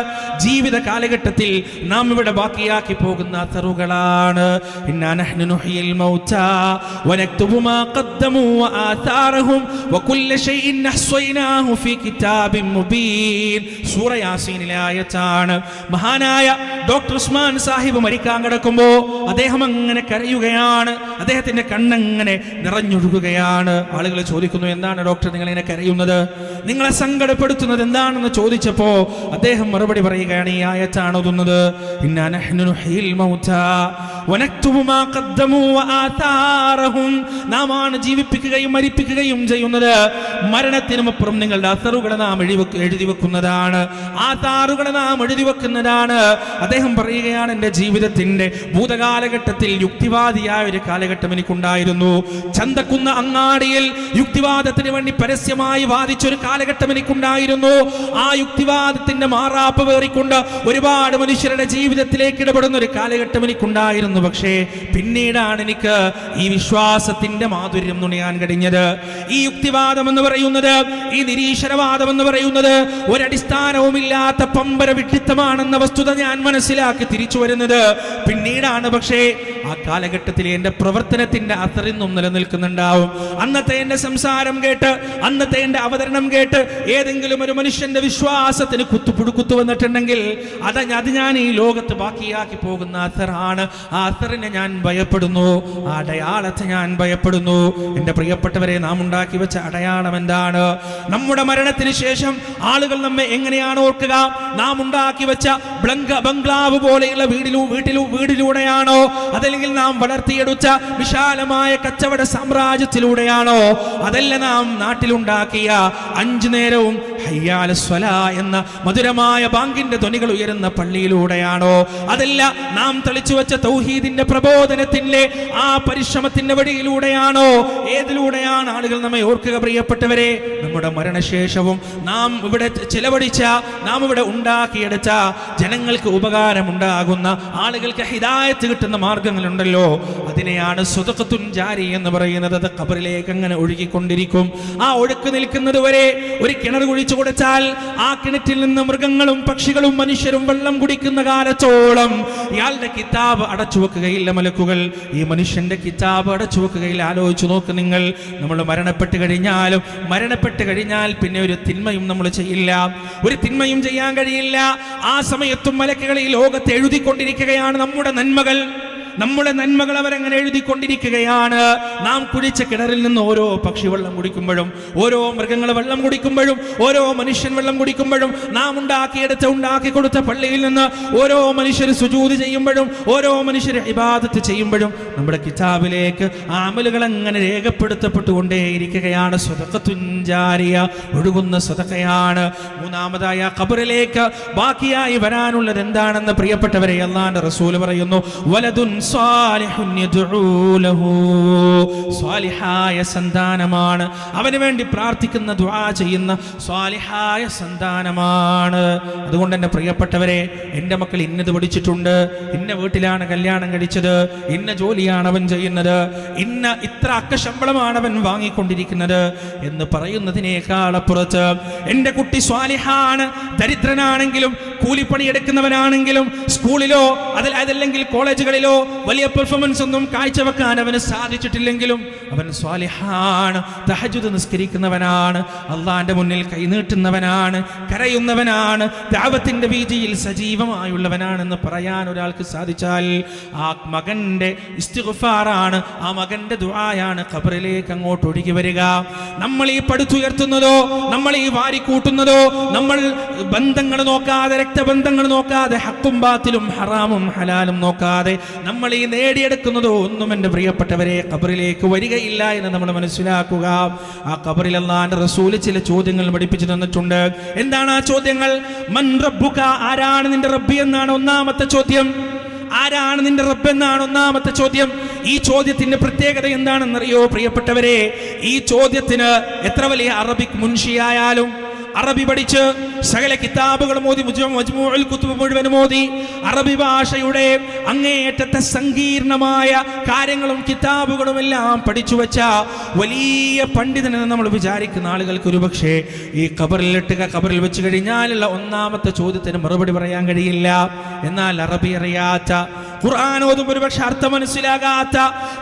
ജീവിത കാലഘട്ടത്തിൽ നാം ഇവിടെ ബാക്കിയാക്കി പോകുന്ന അഥറുകളാണ്. ഇന്നാ നഹ്നു നുഹ്യിൽ മൗതാ വനക്തുബു മാ ഖദ്ദമു വആതാറഹും വകുല്ല ശൈഇൻ അഹ്സൈനാഹു ഫീ കിതാബിൻ മുബീൻ. സൂറ യാസീനിലെ ആയത്താണ്. മഹാനായ ഡോക്ടർ ഉസ്മാൻ സാഹിബ് മരിക്കാൻ കിടക്കുമ്പോ അദ്ദേഹം അങ്ങനെ കരയുകയാണ്, അദ്ദേഹത്തിന്റെ കണ്ണങ്ങനെ നിറഞ്ഞൊഴുകുകയാണ്. ആളുകൾ ചോദിക്കുന്നു, എന്താണ് ഡോക്ടർ നിങ്ങൾ ഇങ്ങനെ കരയുന്നത്, നിങ്ങളെ സങ്കടപ്പെടുത്തുന്നത് എന്താണെന്ന് ചോദിച്ചപ്പോ അദ്ദേഹം മറുപടി പറയുകയാണ്, ഈ ആയത്താണ് ഓതുന്നത്. ഇന്നാ നഹ്നു നുഹ്യിൽ മൗതാ വനക്തുബു മാ ഖദ്ദമു വആതാറഹും. നാമാണ് ജീവിപ്പിക്കുകയും മരിപ്പിക്കുകയും ചെയ്യുന്നത്. മരണത്തിനുമപ്പുറം നിങ്ങളുടെ അസറുകളെ നാം എഴുതി വെക്കുന്നതാണ്, ആതാറുകളെ നാം എഴുതി വെക്കുന്നതാണ്. അദ്ദേഹം പറയുകയാണ്, എൻ്റെ ജീവിതത്തിന്റെ ഭൂതകാലഘട്ടത്തിൽ യുക്തിവാദിയായ ഒരു കാലഘട്ടം എനിക്കുണ്ടായിരുന്നു. ചന്തക്കുന്ന അങ്ങാടിയിൽ യുക്തിവാദത്തിന് വേണ്ടി പരസ്യമായി വാദിച്ചൊരു കാലഘട്ടം എനിക്കുണ്ടായിരുന്നു. ആ യുക്തിവാദത്തിന്റെ മാറാപ്പ് വേറിക്കൊണ്ട് ഒരുപാട് മനുഷ്യരുടെ ജീവിതത്തിലേക്ക് ഇടപെടുന്ന ഒരു കാലഘട്ടം എനിക്കുണ്ടായിരുന്നു. പക്ഷേ പിന്നീടാണ് എനിക്ക് ഈ വിശ്വാസത്തിന്റെ മാധുര്യം നുണയാൻ കഴിഞ്ഞത്. ഈ യുക്തിവാദം എന്ന് പറയുന്നത്, ഈ നിരീശ്വരവാദം എന്ന് പറയുന്നത് ഒരടിസ്ഥാനവുമില്ലാത്ത പമ്പര വിഡ്ഢിത്തമാണെന്ന വസ്തുത ഞാൻ മനസ്സിലാക്കി തിരിച്ചു വരുന്നത് പിന്നീടാണ്. പക്ഷേ ആ കാലഘട്ടത്തിൽ എൻ്റെ പ്രവർത്തനത്തിന്റെ അത്തറിന്നും നിലനിൽക്കുന്നുണ്ടാവും. അന്നത്തെ എൻ്റെ സംസാരം കേട്ട്, അന്നത്തെ എൻ്റെ അവതരണം കേട്ട് ഏതെങ്കിലും ഒരു മനുഷ്യന്റെ വിശ്വാസത്തിന് കുത്തു വന്നിട്ടുണ്ടെങ്കിൽ അത് ഞാൻ ഈ ലോകത്ത് ബാക്കിയാക്കി പോകുന്ന അത്തറാണ്. ആ അത്തറിനെ ഞാൻ ഭയപ്പെടുന്നു, ആ അടയാളത്തെ ഞാൻ ഭയപ്പെടുന്നു. എൻ്റെ പ്രിയപ്പെട്ടവരെ, നാം ഉണ്ടാക്കി വെച്ച അടയാളം എന്താണ്? നമ്മുടെ മരണത്തിന് ശേഷം ആളുകൾ നമ്മെ എങ്ങനെയാണ് ഓർക്കുക? നാം ഉണ്ടാക്കി വെച്ച ബംഗ്ലാവ് പോലെയുള്ള വീടിലൂടെയാണോ, അതല്ലെങ്കിൽ നാം വളർത്തിയെടുത്ത വിശാലമായ കച്ചവട സാമ്രാജ്യത്തിലൂടെയാണോ, അതല്ല നാം നാട്ടിലുണ്ടാക്കിയ 5 നേരവും ഹയ്യാല സ്വലാ എന്ന മധുരമായ ബാങ്കിന്റെ ധ്വനികൾ ഉയരുന്ന പള്ളിയിലൂടെയാണോ, അതല്ല നാം തെളിച്ചു വെച്ച തൗഹീദിന്റെ പ്രബോധനത്തിന്റെ ആ പരിശ്രമത്തിന്റെ വഴിയിലൂടെയാണോ? ഏതിലൂടെയാണ് ആളുകൾ നമ്മെ ഓർക്കുക? പ്രിയപ്പെട്ടവരെ, നമ്മുടെ മരണശേഷവും നാം ഇവിടെ ചിലവഴിച്ച, നാം ഇവിടെ ഉണ്ടാക്കിയെടുത്ത, ജനങ്ങൾക്ക് ഉപകാരമുണ്ടാകുന്ന, ആളുകൾക്ക് ഹിദായത്ത് കിട്ടുന്ന മാർഗങ്ങളുണ്ടല്ലോ, അതിനെയാണ് സ്വദഖത്തുൻ ജാരി എന്ന് പറയുന്നത്. അത് ഖബറിലേക്ക് അങ്ങനെ ഒഴുകിക്കൊണ്ടിരിക്കും. ആ ഒഴുക്ക് നിൽക്കുന്നത് വരെ ഒരു കിണർ കുഴിച്ചു കൊടുത്താൽ ആ കിണറ്റിൽ നിന്ന് മൃഗങ്ങളും പക്ഷികളും മനുഷ്യരും വെള്ളം കുടിക്കുന്ന കാലത്തോളം ഇയാളുടെ കിതാബ് അടച്ചു വെക്കുകയില്ല മലക്കുകൾ. ഈ മനുഷ്യന്റെ കിതാബ് അടച്ചു വെക്കുകയില്ല. ആലോചിച്ചു നോക്ക് നിങ്ങൾ, നമ്മൾ മരണപ്പെട്ട് കഴിഞ്ഞാൽ പിന്നെ ഒരു തിന്മയും നമ്മൾ ചെയ്യില്ല, ഒരു തിന്മയും ചെയ്യാൻ കഴിയില്ല. ആ സമയത്തും മലക്കുകൾ ഈ ലോകത്ത് എഴുതിക്കൊണ്ടിരിക്കുകയാണ് നമ്മുടെ നന്മകൾ അവരങ്ങനെ എഴുതിക്കൊണ്ടിരിക്കുകയാണ്. നാം കുടിച്ച കിണറിൽ നിന്ന് ഓരോ പക്ഷി വെള്ളം കുടിക്കുമ്പോഴും, ഓരോ മൃഗങ്ങൾ വെള്ളം കുടിക്കുമ്പോഴും, ഓരോ മനുഷ്യൻ വെള്ളം കുടിക്കുമ്പോഴും, നാം ഉണ്ടാക്കി കൊടുത്ത പള്ളിയിൽ നിന്ന് ഓരോ മനുഷ്യർ സുജൂദ് ചെയ്യുമ്പോഴും, ഓരോ മനുഷ്യർ ഇബാദത്ത് ചെയ്യുമ്പോഴും നമ്മുടെ കിതാബിലേക്ക് അമലുകൾ അങ്ങനെ രേഖപ്പെടുത്തപ്പെട്ടുകൊണ്ടേയിരിക്കുകയാണ്. സ്വദഖത്തുൻ ജാരിയ, ഒഴുകുന്ന സ്വദഖയാണ്. മൂന്നാമതായ ഖബറിലേക്ക് ബാക്കിയായി വരാനുള്ളത് എന്താണെന്ന് പ്രിയപ്പെട്ടവരെ, അല്ലാഹുവിന്റെ റസൂൽ പറയുന്നു, വലദുൻ സാലിഹുൻ യദ്ഉ ലഹു. സ്വാലിഹായ സന്താനമാണ്, അവന് വേണ്ടി പ്രാർത്ഥിക്കുന്ന, ദുആ ചെയ്യുന്ന സ്വാലിഹായ സന്താനമാണ്. അതുകൊണ്ട് എൻ്റെ പ്രിയപ്പെട്ടവരെ, എൻ്റെ മക്കൾ ഇന്നത് പഠിച്ചിട്ടുണ്ട്, ഇന്ന വീട്ടിലാണ് കല്യാണം കഴിച്ചത്, ഇന്ന ജോലിയാണ് അവൻ ചെയ്യുന്നത്, ഇത്ര അക്കശമ്പളമാണ് അവൻ വാങ്ങിക്കൊണ്ടിരിക്കുന്നത് എന്ന് പറയുന്നതിനേക്കാൾ അപ്പുറത്ത് എൻ്റെ കുട്ടി സ്വാലിഹാണ്, ദരിദ്രനാണെങ്കിലും കൂലിപ്പണി എടുക്കുന്നവനാണെങ്കിലും സ്കൂളിലോ അതല്ലെങ്കിൽ കോളേജുകളിലോ വലിയ പെർഫോമൻസ് ഒന്നും കാഴ്ചവെക്കാൻ അവന് സാധിച്ചിട്ടില്ലെങ്കിലും അവൻ സ്വാലിഹാണ്, തഹജ്ജുദ് നിസ്കരിക്കുന്നവനാണ്, അള്ളാന്റെ മുന്നിൽ കൈനീട്ടുന്നവനാണ്, കരയുന്നവനാണ്, ദഅവത്തിന്റെ വീതിയിൽ സജീവമായുള്ളവനാണെന്ന് പറയാൻ ഒരാൾക്ക് സാധിച്ചാൽ ആ മകന്റെ ഇസ്തിഗ്ഫാറാണ്, ആ മകന്റെ ദുആയാണ് ഖബറിലേക്ക് അങ്ങോട്ട് ഒഴുകി വരിക. നമ്മൾ ഈ പടുത്തുയർത്തുന്നതോ, നമ്മൾ ഈ വാരിക്കൂട്ടുന്നതോ, നമ്മൾ ബന്ധങ്ങൾ നോക്കാതെ, രക്തബന്ധങ്ങൾ നോക്കാതെ, ഹക്കും ബാത്തിലും ഹറാമും ഹലാലും നോക്കാതെ നമ്മൾ ഈ നേടിയെടുക്കുന്നതോ ഒന്നും എൻ്റെ പ്രിയപ്പെട്ടവരെ ഖബറിലേക്ക് വരികയില്ല എന്ന് നമ്മൾ മനസ്സിലാക്കുക. ആ ഖബറിൽ അല്ലാഹുവിന്റെ റസൂൽ ചില ചോദ്യങ്ങൾ പഠിപ്പിച്ചു തന്നിട്ടുണ്ട്. എന്താണ് ആ ചോദ്യങ്ങൾ? മൻ റബ്ബുക, ആരാണ് നിന്റെ റബ്ബ് എന്നാണ് ഒന്നാമത്തെ ചോദ്യം. ആരാണ് നിന്റെ റബ്ബ് എന്നാണ് ഒന്നാമത്തെ ചോദ്യം. ഈ ചോദ്യത്തിന്റെ പ്രത്യേകത എന്താണെന്നറിയോ പ്രിയപ്പെട്ടവരെ? ഈ ചോദ്യത്തിന് എത്ര വലിയ അറബിക് മുൻഷിയായാലും, അറബി പഠിച്ച് സകല കിതാബുകളും ഓതി, മജ്മൂഉൽ കുതുബ് മുഴുവനും ഓതി, അറബി ഭാഷയുടെ അങ്ങേയറ്റത്തെ സങ്കീർണമായ കാര്യങ്ങളും കിതാബുകളും എല്ലാം പഠിച്ചു വെച്ച വലിയ പണ്ഡിതനെന്ന് നമ്മൾ വിചാരിക്കുന്ന ആളുകൾക്ക് ഒരുപക്ഷെ ഈ ഖബറിൽ വെച്ച് കഴിഞ്ഞാലുള്ള ഒന്നാമത്തെ ചോദ്യത്തിന് മറുപടി പറയാൻ കഴിയില്ല. എന്നാൽ അറബി അറിയാത്ത, ഖുർആൻ ഓതും ഒരുപക്ഷെ അർത്ഥം മനസ്സിലാകാത്ത,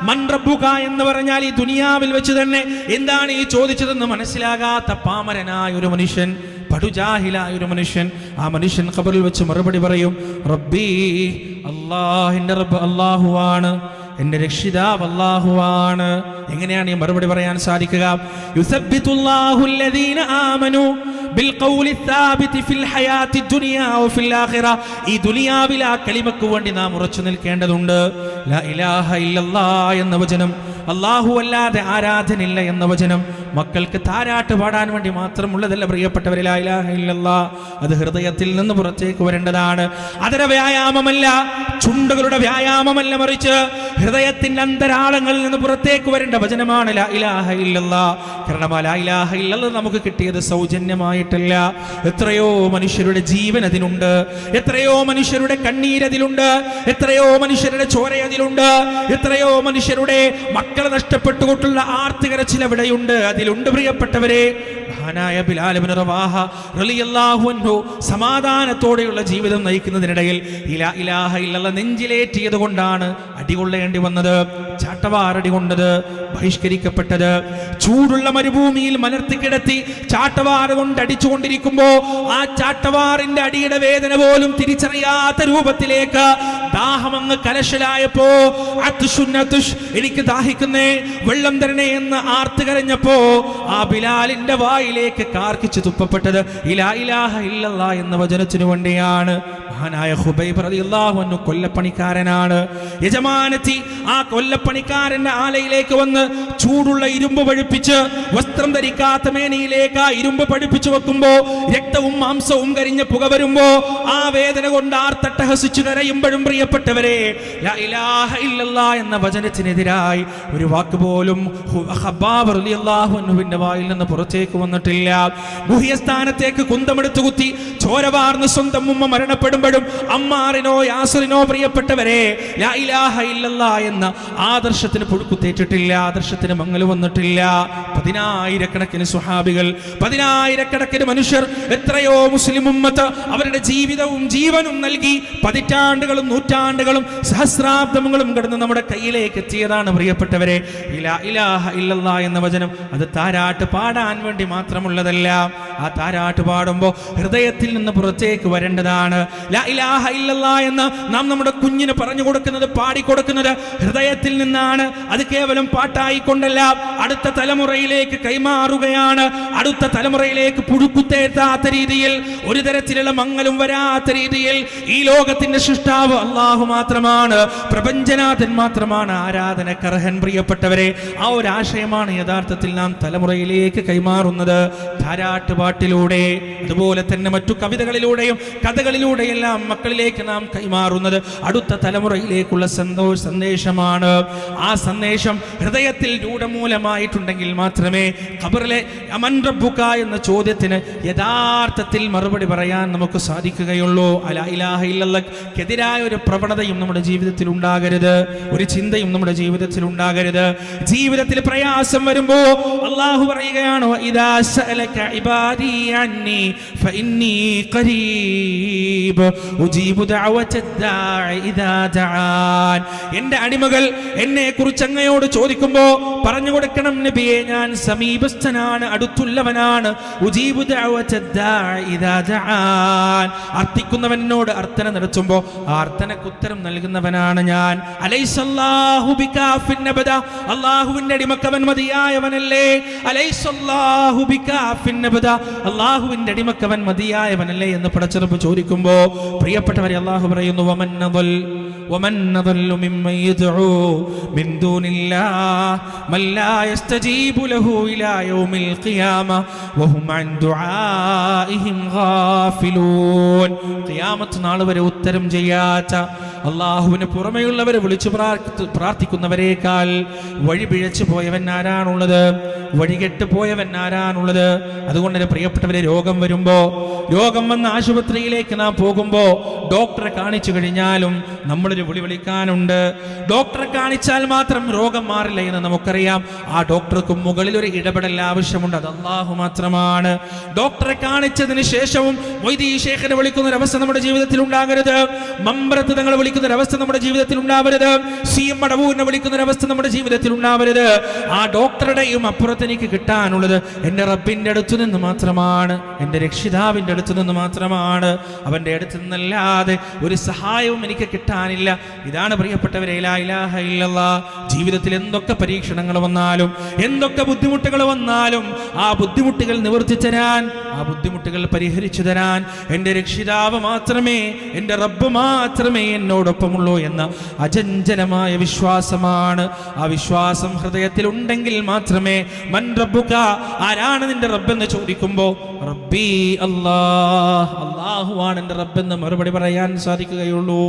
മൻ റബ്ബുക എന്ന് പറഞ്ഞാൽ ഈ ദുനിയാവിൽ വെച്ച് തന്നെ എന്താണ് ഈ ചോദിച്ചതെന്ന് മനസ്സിലാകാത്ത പാമരനായ ഒരു മനുഷ്യൻ, പടുജാഹിലായ ഒരു മനുഷ്യൻ, ആ മനുഷ്യൻ ഖബറിൽ വെച്ച് മറുപടി പറയും, റബ്ബി, അല്ലാഹുവിന്റെ റബ്ബ് അല്ലാഹുവാണ്, എന്റെ രക്ഷിതാവ് അല്ലാഹുവാണ്. എങ്ങനെയാണ് ഈ മറുപടി പറയാൻ സാധിക്കുക? യുസബ്ബിതുല്ലാഹു അല്ലദീന ആമനു ബിൽ ഖൗലി സാബിതി ഫിൽ ഹയാത്തി ദുനിയാ വഫിൽ ആഖിറ. ഈ ദുനിയാവിൽ ആ കലിമക്ക് വേണ്ടി നാം ഉറച്ചു നിൽക്കേണ്ടതുണ്ട്. ലാ ഇലാഹ ഇല്ലല്ലാഹ് എന്ന വചനം, അല്ലാഹു അല്ലാതെ ആരാധനില്ല എന്ന വചനം മക്കൾക്ക് താരാട്ട് പാടാൻ വേണ്ടി മാത്രമുള്ളതല്ല പ്രിയപ്പെട്ടവരെ. ലാ ഇലാഹ ഇല്ലല്ലാഹ് അത് ഹൃദയത്തിൽ നിന്ന് പുറത്തേക്ക് വരേണ്ടതാണ്. അതര വ്യായാമമല്ല, ചുണ്ടുകളുടെ വ്യായാമമല്ല, മറിച്ച് ഹൃദയത്തിന്റെ അന്തരാളങ്ങളിൽ നിന്ന് പുറത്തേക്ക് വരേണ്ട വചനമാണ് ലാ ഇലാഹ ഇല്ലല്ലാഹ്. കാരണം ലാ ഇലാഹ ഇല്ലല്ലാഹ് നമുക്ക് കിട്ടിയത് സൗജന്യമായിട്ടല്ല. എത്രയോ മനുഷ്യരുടെ ജീവൻ അതിലുണ്ട്, എത്രയോ മനുഷ്യരുടെ കണ്ണീരതിലുണ്ട്, എത്രയോ മനുഷ്യരുടെ ചോര അതിലുണ്ട്, എത്രയോ മനുഷ്യരുടെ മക്കളെ നഷ്ടപ്പെട്ടുകൊണ്ടുള്ള ആർത്തികരച്ചിൽ എവിടെയുണ്ട്, അതിലുണ്ട് പ്രിയപ്പെട്ടവരെ. മഹാനായ ബിലാൽ ഇബ്നു റവാഹ റളിയല്ലാഹു അൻഹു സമാധാനത്തോടെയുള്ള ജീവിതം നയിക്കുന്നതിനിടയിൽ ലാ ഇലാഹ ഇല്ലല്ലാഹ് നെഞ്ചിലേറ്റിയത് കൊണ്ടാണ് അടികൊള്ളേണ്ടി വന്നത്, ചാട്ടവാറടി കൊണ്ടത്, ബഹിഷ്കരിക്കപ്പെട്ടത്. ചൂടുള്ള മരുഭൂമിയിൽ മലർത്തി കിടത്തി ചാട്ടവാറ് കൊണ്ട് അടിച്ചുകൊണ്ടിരിക്കുമ്പോ ആ ചാട്ടവാറിന്റെ അടിയുടെ വേദന പോലും തിരിച്ചറിയാത്ത രൂപത്തിലേക്ക് ദാഹമങ്ങ് കലശലായപ്പോ, എനിക്ക് ദാഹിക്കുന്നേ, വെള്ളം തരണേ എന്ന് ആർത്ത് കരഞ്ഞപ്പോ ആ ബിലാലിന്റെ വായിലേക്ക് കാർക്കിച്ച് തുപ്പപ്പെട്ടത് ലാ ഇലാഹ ഇല്ലല്ലാഹ് എന്ന വചനത്തിനു വേണ്ടിയാണ്. മഹാനായ ഖുബൈബ് റളിയല്ലാഹു അൻഹു കൊല്ലപ്പണിക്കാരനാണ്. യജമാനത്തി ആ കൊല്ലപ്പണിക്കാരന്റെ ആലയിലേക്ക് വന്ന് ചൂടുള്ള ഇരുമ്പ് പഴുപ്പിച്ച് വസ്ത്രം ധരിക്കാത്ത മേനിയിലേക്ക് ആ ഇരുമ്പ് പഠിപ്പിച്ചു വെക്കുമ്പോ രക്തവും മാംസവും കരിഞ്ഞ പുക വരുമ്പോ ആ വേദന കൊണ്ട് ആർത്തട്ടഹസിച്ചു കരയുമ്പോഴും പ്രിയപ്പെട്ടവരെ ലാ ഇലാഹ ഇല്ലല്ലാഹ് എന്ന വചനത്തിനെതിരായി ഒരു വാക്ക് പോലും ഖബ്ബാബ് റളിയല്ലാഹു അൻഹുവിന്റെ വായിൽ നിന്ന് പുറത്തേക്ക് വന്നിട്ടില്ല. ഗുഹ്യസ്ഥാനത്തേക്ക് കുന്തമെടുത്തു കുത്തി ചോര വാർന്ന് സ്വന്തം ഉമ്മ മരണപ്പെടുമ്പോഴും അമ്മാറിനോ യാസിറിനോ പ്രിയപ്പെട്ടവരെ ലാ ഇലാഹ ഇല്ലല്ലാഹ് എന്ന ആദർശത്തിന് പുഴുക്കുത്തേറ്റിട്ടില്ല, ആദർശത്തിന് മങ്ങൽ വന്നിട്ടില്ല. പതിനായിരക്കണക്കിന് സ്വഹാബികൾ, പതിനായിരക്കണക്കിന് മനുഷ്യർ, എത്രയോ മുസ്ലിം ഉമ്മത്ത് അവരുടെ ജീവിതവും ജീവനും നൽകി പതിറ്റാണ്ടുകളും നൂറ്റാണ്ടുകളും സഹസ്രാബ്ദങ്ങളും കടന്ന് നമ്മുടെ കയ്യിലേക്ക് എത്തിയതാണ് പ്രിയപ്പെട്ടവരെ ലാ ഇലാഹ ഇല്ലല്ലാഹ് എന്ന വചനം. അത് താരാട്ട് പാടാൻ വേണ്ടി മാത്രമുള്ളതല്ല. ആ താരാട്ട് പാടുമ്പോൾ ഹൃദയത്തിൽ നിന്ന് പുറത്തേക്ക് വരേണ്ടതാണ്. ലാ ഇലാഹ ഇല്ലല്ലാഹ് എന്ന് നാം നമ്മുടെ കുഞ്ഞിന് പറഞ്ഞു കൊടുക്കുന്നത്, പാടിക്കൊടുക്കുന്നത് ഹൃദയത്തിൽ നിന്നാണ്. അത് കേവലം പാട്ടായിക്കൊണ്ടല്ല, അടുത്ത തലമുറയിലേക്ക് കൈമാറുകയാണ്. അടുത്ത തലമുറയിലേക്ക് പുഴുക്കുത്തേറ്റാത്ത രീതിയിൽ, ഒരു തരത്തിലുള്ള മങ്ങലും വരാത്ത രീതിയിൽ ഈ ലോകത്തിന്റെ സൃഷ്ടാവ് അല്ലാഹു മാത്രമാണ്, പ്രപഞ്ചനാഥൻ മാത്രമാണ് ആരാധനക്കർഹൻ. പ്രിയപ്പെട്ടവരെ, ആ ഒരു ആശയമാണ് യഥാർത്ഥത്തിൽ നാം തലമുറയിലേക്ക് കൈമാറുന്നത് താരാട്ടുപാട്ടിലൂടെ, അതുപോലെ തന്നെ മറ്റു കവിതകളിലൂടെയും കഥകളിലൂടെയെല്ലാം മക്കളിലേക്ക് നാം കൈമാറുന്നത് അടുത്ത തലമുറയിലേക്കുള്ള സന്ദേശമാണ്. ആ സന്ദേശം ഹൃദയത്തിൽ രൂഢമൂലമായിട്ടുണ്ടെങ്കിൽ മാത്രമേ ഖബറിലെ അമൻ റബ്ബുക എന്ന ചോദ്യത്തിന് യഥാർത്ഥത്തിൽ മറുപടി പറയാൻ നമുക്ക് സാധിക്കുകയുള്ളൂ. ലാ ഇലാഹ ഇല്ലല്ലാഹ്ക്കെതിരായ ഒരു പ്രവണതയും നമ്മുടെ ജീവിതത്തിൽ ഉണ്ടാകരുത്, ഒരു ചിന്തയും നമ്മുടെ ജീവിതത്തിൽ ഉണ്ടാകരുത്. ജീവിതത്തിൽ പ്രയാസം വരുമ്പോ അള്ളാഹു പറയുകയാണ്, ഇദാ സഅലക ഇബാദി അന്നി ഫഇന്നി ഖരീബ് ഉജീബു ദഅവതദ്ദാഇ ഇദാ ദഅൻ. എൻ്റെ അടിമകൾ എന്നെ കുറിച്ച് അങ്ങയോട് ചോദിക്കുമ്പോ പറഞ്ഞു കൊടുക്കണം, നബിയെ ഞാൻ സമീപസ്ഥനാണ്, അടുത്തുള്ളവനാണ്. ഉജീബു ദഅവതദ്ദാഇ ഇദാ ദഅൻ. അർത്ഥിക്കുന്നവനോട് അർത്ഥന നടത്തുമ്പോ ആ അർത്ഥനക്ക് ഉത്തരം നൽകുന്നവനാണ് ഞാൻ. അലൈസല്ലാഹു ബികാഫിൻ അബദ. അല്ലാഹുവിന്റെ അടിമക്കവൻ മതിയായവനല്ലേ? അലൈസല്ലാഹു ബികാഫിൻ അബദ. അല്ലാഹുവിന്റെ അടിമക്കവൻ മതിയായവനല്ലേ എന്ന് പടച്ചറബ് ചോദിക്കുമ്പോ പ്രിയപ്പെട്ടവരെ അല്ലാഹു പറയുന്നു, ومن نضل ممن يدعو من دون الله من لا يستجيب له إلى يوم القيامة وهم عن دعائهم غافلون. ഖിയാമത്ത് നാൾ വരെ ഉത്തരം ചെയ്യാത്ത അള്ളാഹുവിന് പുറമെയുള്ളവരെ വിളിച്ചു പ്രാർത്ഥിക്കുന്നവരേക്കാൾ വഴി പിഴച്ചു പോയവൻ ആരാണുള്ളത്? വഴികെട്ട് പോയവൻ ആരാണുള്ളത്? അതുകൊണ്ട് തന്നെ പ്രിയപ്പെട്ടവരെ, രോഗം വരുമ്പോ, രോഗം വന്ന ആശുപത്രിയിലേക്ക് നാം പോകുമ്പോ ഡോക്ടറെ കാണിച്ചു കഴിഞ്ഞാലും നമ്മളൊരു വിളിക്കാനുണ്ട്. ഡോക്ടറെ കാണിച്ചാൽ മാത്രം രോഗം മാറില്ല എന്ന് നമുക്കറിയാം. ആ ഡോക്ടർക്ക് മുകളിൽ ഒരു ഇടപെടൽ ആവശ്യമുണ്ട്, അത് അള്ളാഹു മാത്രമാണ്. ഡോക്ടറെ കാണിച്ചതിന് ശേഷവും മൊയ്‌ദീൻ ശൈഖിനെ വിളിക്കുന്ന ഒരു അവസ്ഥ നമ്മുടെ ജീവിതത്തിൽ ഉണ്ടാകരുത്. മമ്പ്രത്ത് തങ്ങളെ വിളിക്കുന്ന ഒരു അവസ്ഥ നമ്മുടെ ജീവിതത്തിൽ ഉണ്ടാവരുത്. CM മടവൂരിനെ വിളിക്കുന്ന ഒരു അവസ്ഥ നമ്മുടെ ജീവിതത്തിൽ ഉണ്ടാവരുത്. ആ ഡോക്ടറുടെയും അപ്പുറത്ത് എനിക്ക് കിട്ടാനുള്ളത് എൻ്റെ റബ്ബിന്റെ അടുത്തു നിന്ന് മാത്രമാണ്, എൻ്റെ രക്ഷിതാവിന്റെ അടുത്തു നിന്ന് മാത്രമാണ്. അവന്റെ അടുത്ത് നിന്നല്ലാതെ ഒരു സഹായവും എനിക്ക് കിട്ടാനില്ല. ഇതാണ് പ്രിയപ്പെട്ടവരെ ലാ ഇലാഹ ഇല്ലല്ലാഹ്. ജീവിതത്തിൽ എന്തൊക്കെ പരീക്ഷണങ്ങൾ വന്നാലും, എന്തൊക്കെ ബുദ്ധിമുട്ടുകൾ വന്നാലും, ആ ബുദ്ധിമുട്ടുകൾ നിവർത്തി തരാൻ, ആ ബുദ്ധിമുട്ടുകൾ പരിഹരിച്ചു തരാൻ എൻ്റെ രക്ഷിതാവ് മാത്രമേ, എൻ്റെ റബ്ബ് മാത്രമേ എന്നോടൊപ്പമുള്ളൂ എന്ന അചഞ്ചലമായ വിശ്വാസമാണ്. ആ വിശ്വാസം ഹൃദയത്തിൽ ഉണ്ടെങ്കിൽ മാത്രമേ മൻ റബ്ബുക, ആരാണ് നിന്റെ റബ്ബെന്ന് ചോദിക്കുമ്പോ റബ്ബി അല്ലാഹ്, അല്ലാഹുവാണ് എൻ്റെ റബ്ബെന്ന് മറുപടി പറയാൻ സാധിക്കുകയുള്ളൂ.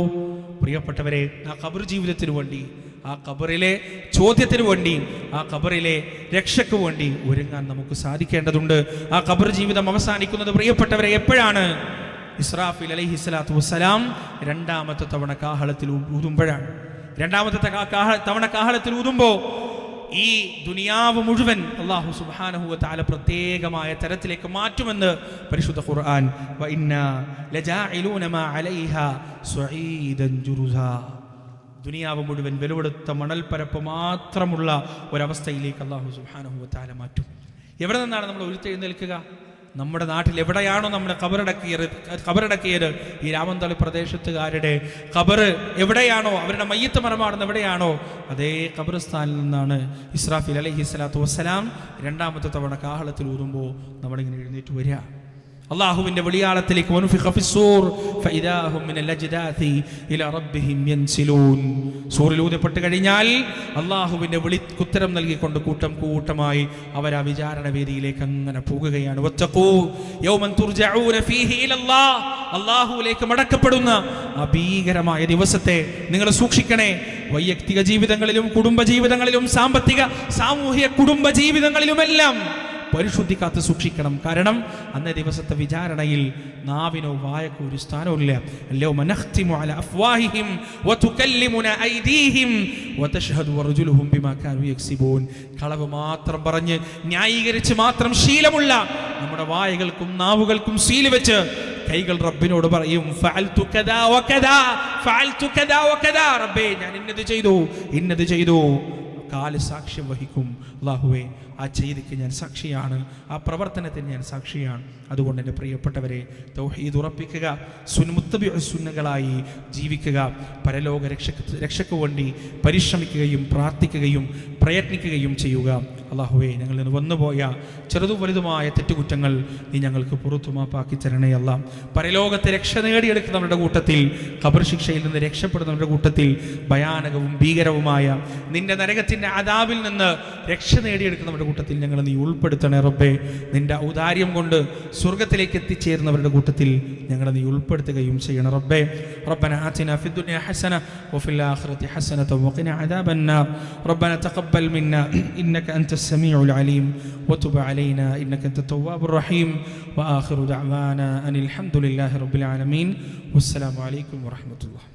പ്രിയപ്പെട്ടവരെ, ആ ഖബർ ജീവിതത്തിന് വേണ്ടി, ആ ഖബറിലെ ചോദ്യത്തിന് വേണ്ടി, ആ ഖബറിലെ രക്ഷയ്ക്ക് വേണ്ടി ഒരുങ്ങാൻ നമുക്ക് സാധിക്കേണ്ടതുണ്ട്. ആ ഖബർ ജീവിതം അവസാനിക്കുന്നത് പ്രിയപ്പെട്ടവരെ എപ്പോഴാണ്? ഇസ്രാഫീൽ അലൈഹിസ്സലാത്തു വസ്സലാം രണ്ടാമത്തെ തവണ കാഹളത്തിൽ ഊതുമ്പോഴാണ്. രണ്ടാമത്തെ തവണ കാഹളത്തിൽ ഊതുമ്പോ ഈ ദുനിയാവ് മുഴുവൻ അല്ലാഹു സുബ്ഹാനഹു വ തആല പ്രത്യേകമായ തരത്തിലേക്ക് മാറ്റുമെന്ന് പരിശുദ്ധ ഖുർആൻ. വ ഇന്നാ ലജാഇലൂന മാ അലൈഹാ സ്വഈദൻ ജുറുസാ. ദുനിയാവ് മുഴുവൻ വെലുവെടുത്ത മണൽപ്പരപ്പ് മാത്രമുള്ള ഒരവസ്ഥയിലേക്ക് അല്ലാഹു സുബ്ഹാനഹു വ തആല മാറ്റും. എവിടെ നിന്നാണ് നമ്മൾ ഉയർത്തെഴുന്നേൽക്കുക? നമ്മുടെ നാട്ടിൽ എവിടെയാണോ നമ്മുടെ ഖബറടക്കിയത്, ഈ രാമന്തളി പ്രദേശത്തുകാരുടെ ഖബർ എവിടെയാണോ, അവരുടെ മയ്യത്ത് മറമാടുന്ന എവിടെയാണോ, അതേ ഖബർസ്ഥാനിൽ നിന്നാണ് ഇസ്രാഫീൽ അലൈഹിസ്സലാത്തു വസ്സലാം രണ്ടാമത്തെ തവണ കാഹളത്തിൽ ഊതുമ്പോൾ നമ്മളിങ്ങനെ എഴുന്നേറ്റ് വരിക. അള്ളാഹുവിന്റെ വെളിയാളത്തിലേക്ക് സൂറിലൂതപ്പെട്ട് കഴിഞ്ഞാൽ അള്ളാഹുവിന്റെ വിളിക്കുത്തരം നൽകിക്കൊണ്ട് കൂട്ടം കൂട്ടമായി അവർ ആ വിചാരണ വേദിയിലേക്ക് അങ്ങനെ പോകുകയാണ്. അള്ളാഹുവിലേക്ക് മടക്കപ്പെടുന്ന ആ ഭീകരമായ ദിവസത്തെ നിങ്ങൾ സൂക്ഷിക്കണേ. വൈയക്തിക ജീവിതങ്ങളിലും കുടുംബ ജീവിതങ്ങളിലും സാമൂഹിക കുടുംബ ജീവിതങ്ങളിലുമെല്ലാം പരിശുദ്ധി കാത്ത് സൂക്ഷിക്കണം. കാരണം അന്നേ ദിവസത്തെ വിചാരണയിൽ നാവിനോ വായക്കോ ഒരു സ്ഥാനമില്ല. കളവ് മാത്രം പറഞ്ഞ് ന്യായീകരിച്ച് മാത്രം ശീലമുള്ള നമ്മുടെ വായകൾക്കും നാവുകൾക്കും സീല് വെച്ച് കൈകൾ റബ്ബിനോട് പറയും, റബ്ബേ ഞാൻ ഇന്നത് ചെയ്തു. കാല് സാക്ഷ്യം വഹിക്കും, അല്ലാഹുവേ ആ ചെയ്തിക്ക് ഞാൻ സാക്ഷിയാണ്, ആ പ്രവർത്തനത്തിന് ഞാൻ സാക്ഷിയാണ്. അതുകൊണ്ട് എൻ്റെ പ്രിയപ്പെട്ടവരെ, തൗഹീദ് ഉറപ്പിക്കുക, സുന്നകളായി ജീവിക്കുക, പരലോക രക്ഷയ്ക്ക് വേണ്ടി പരിശ്രമിക്കുകയും പ്രാർത്ഥിക്കുകയും പ്രയത്നിക്കുകയും ചെയ്യുക. അല്ലാഹുവേ ഞങ്ങളിൽ നിന്ന് വന്നുപോയ ചെറുതും വലുതുമായ തെറ്റുകുറ്റങ്ങൾ നീ ഞങ്ങൾക്ക് പുറത്തു മാപ്പാക്കി തരണേ അല്ലാ. പരലോകത്തെ രക്ഷ നേടിയെടുക്കുന്നവരുടെ കൂട്ടത്തിൽ, ഖബർ ശിക്ഷയിൽ നിന്ന് രക്ഷപ്പെടുന്നവരുടെ കൂട്ടത്തിൽ, ഭയാനകവും ഭീകരവുമായ നിന്റെ നരകത്തിൻ്റെ അദാബിൽ നിന്ന് രക്ഷ നേടിയെടുക്കുന്നവരുടെ കൂട്ടത്തിൽ ഞങ്ങൾ നീ ഉൾപ്പെടുത്തണേ റബ്ബേ. നിന്റെ ഔദാര്യം കൊണ്ട് സ്വർഗത്തിലേക്ക് എത്തിച്ചേരുന്നവരുടെ കൂട്ടത്തിൽ ഞങ്ങൾ നീ ഉൾപ്പെടുത്തുകയും ചെയ്യണം റബ്ബേ. റബ്ബന ആതിനാ ഫിദ് ദുനിയ ഹസന വഫിൽ ആഖിറതി ഹസനത വഖിന അദാബന്നാർ. റബ്ബന തഖബ്ബൽ മിന്നാ ഇന്നക അൻതസ് സമീഉൽ അലീം വതുബ് അലൈനാ ഇന്നക അൻതത് തവ്വാബുർ റഹീം. വആഖിറു ദഅവാനാ അനിൽ ഹംദുലില്ലാഹി റബ്ബിൽ ആലമീൻ. വസ്സലാമു അലൈക്കും വറഹ്മത്തുള്ളാഹി.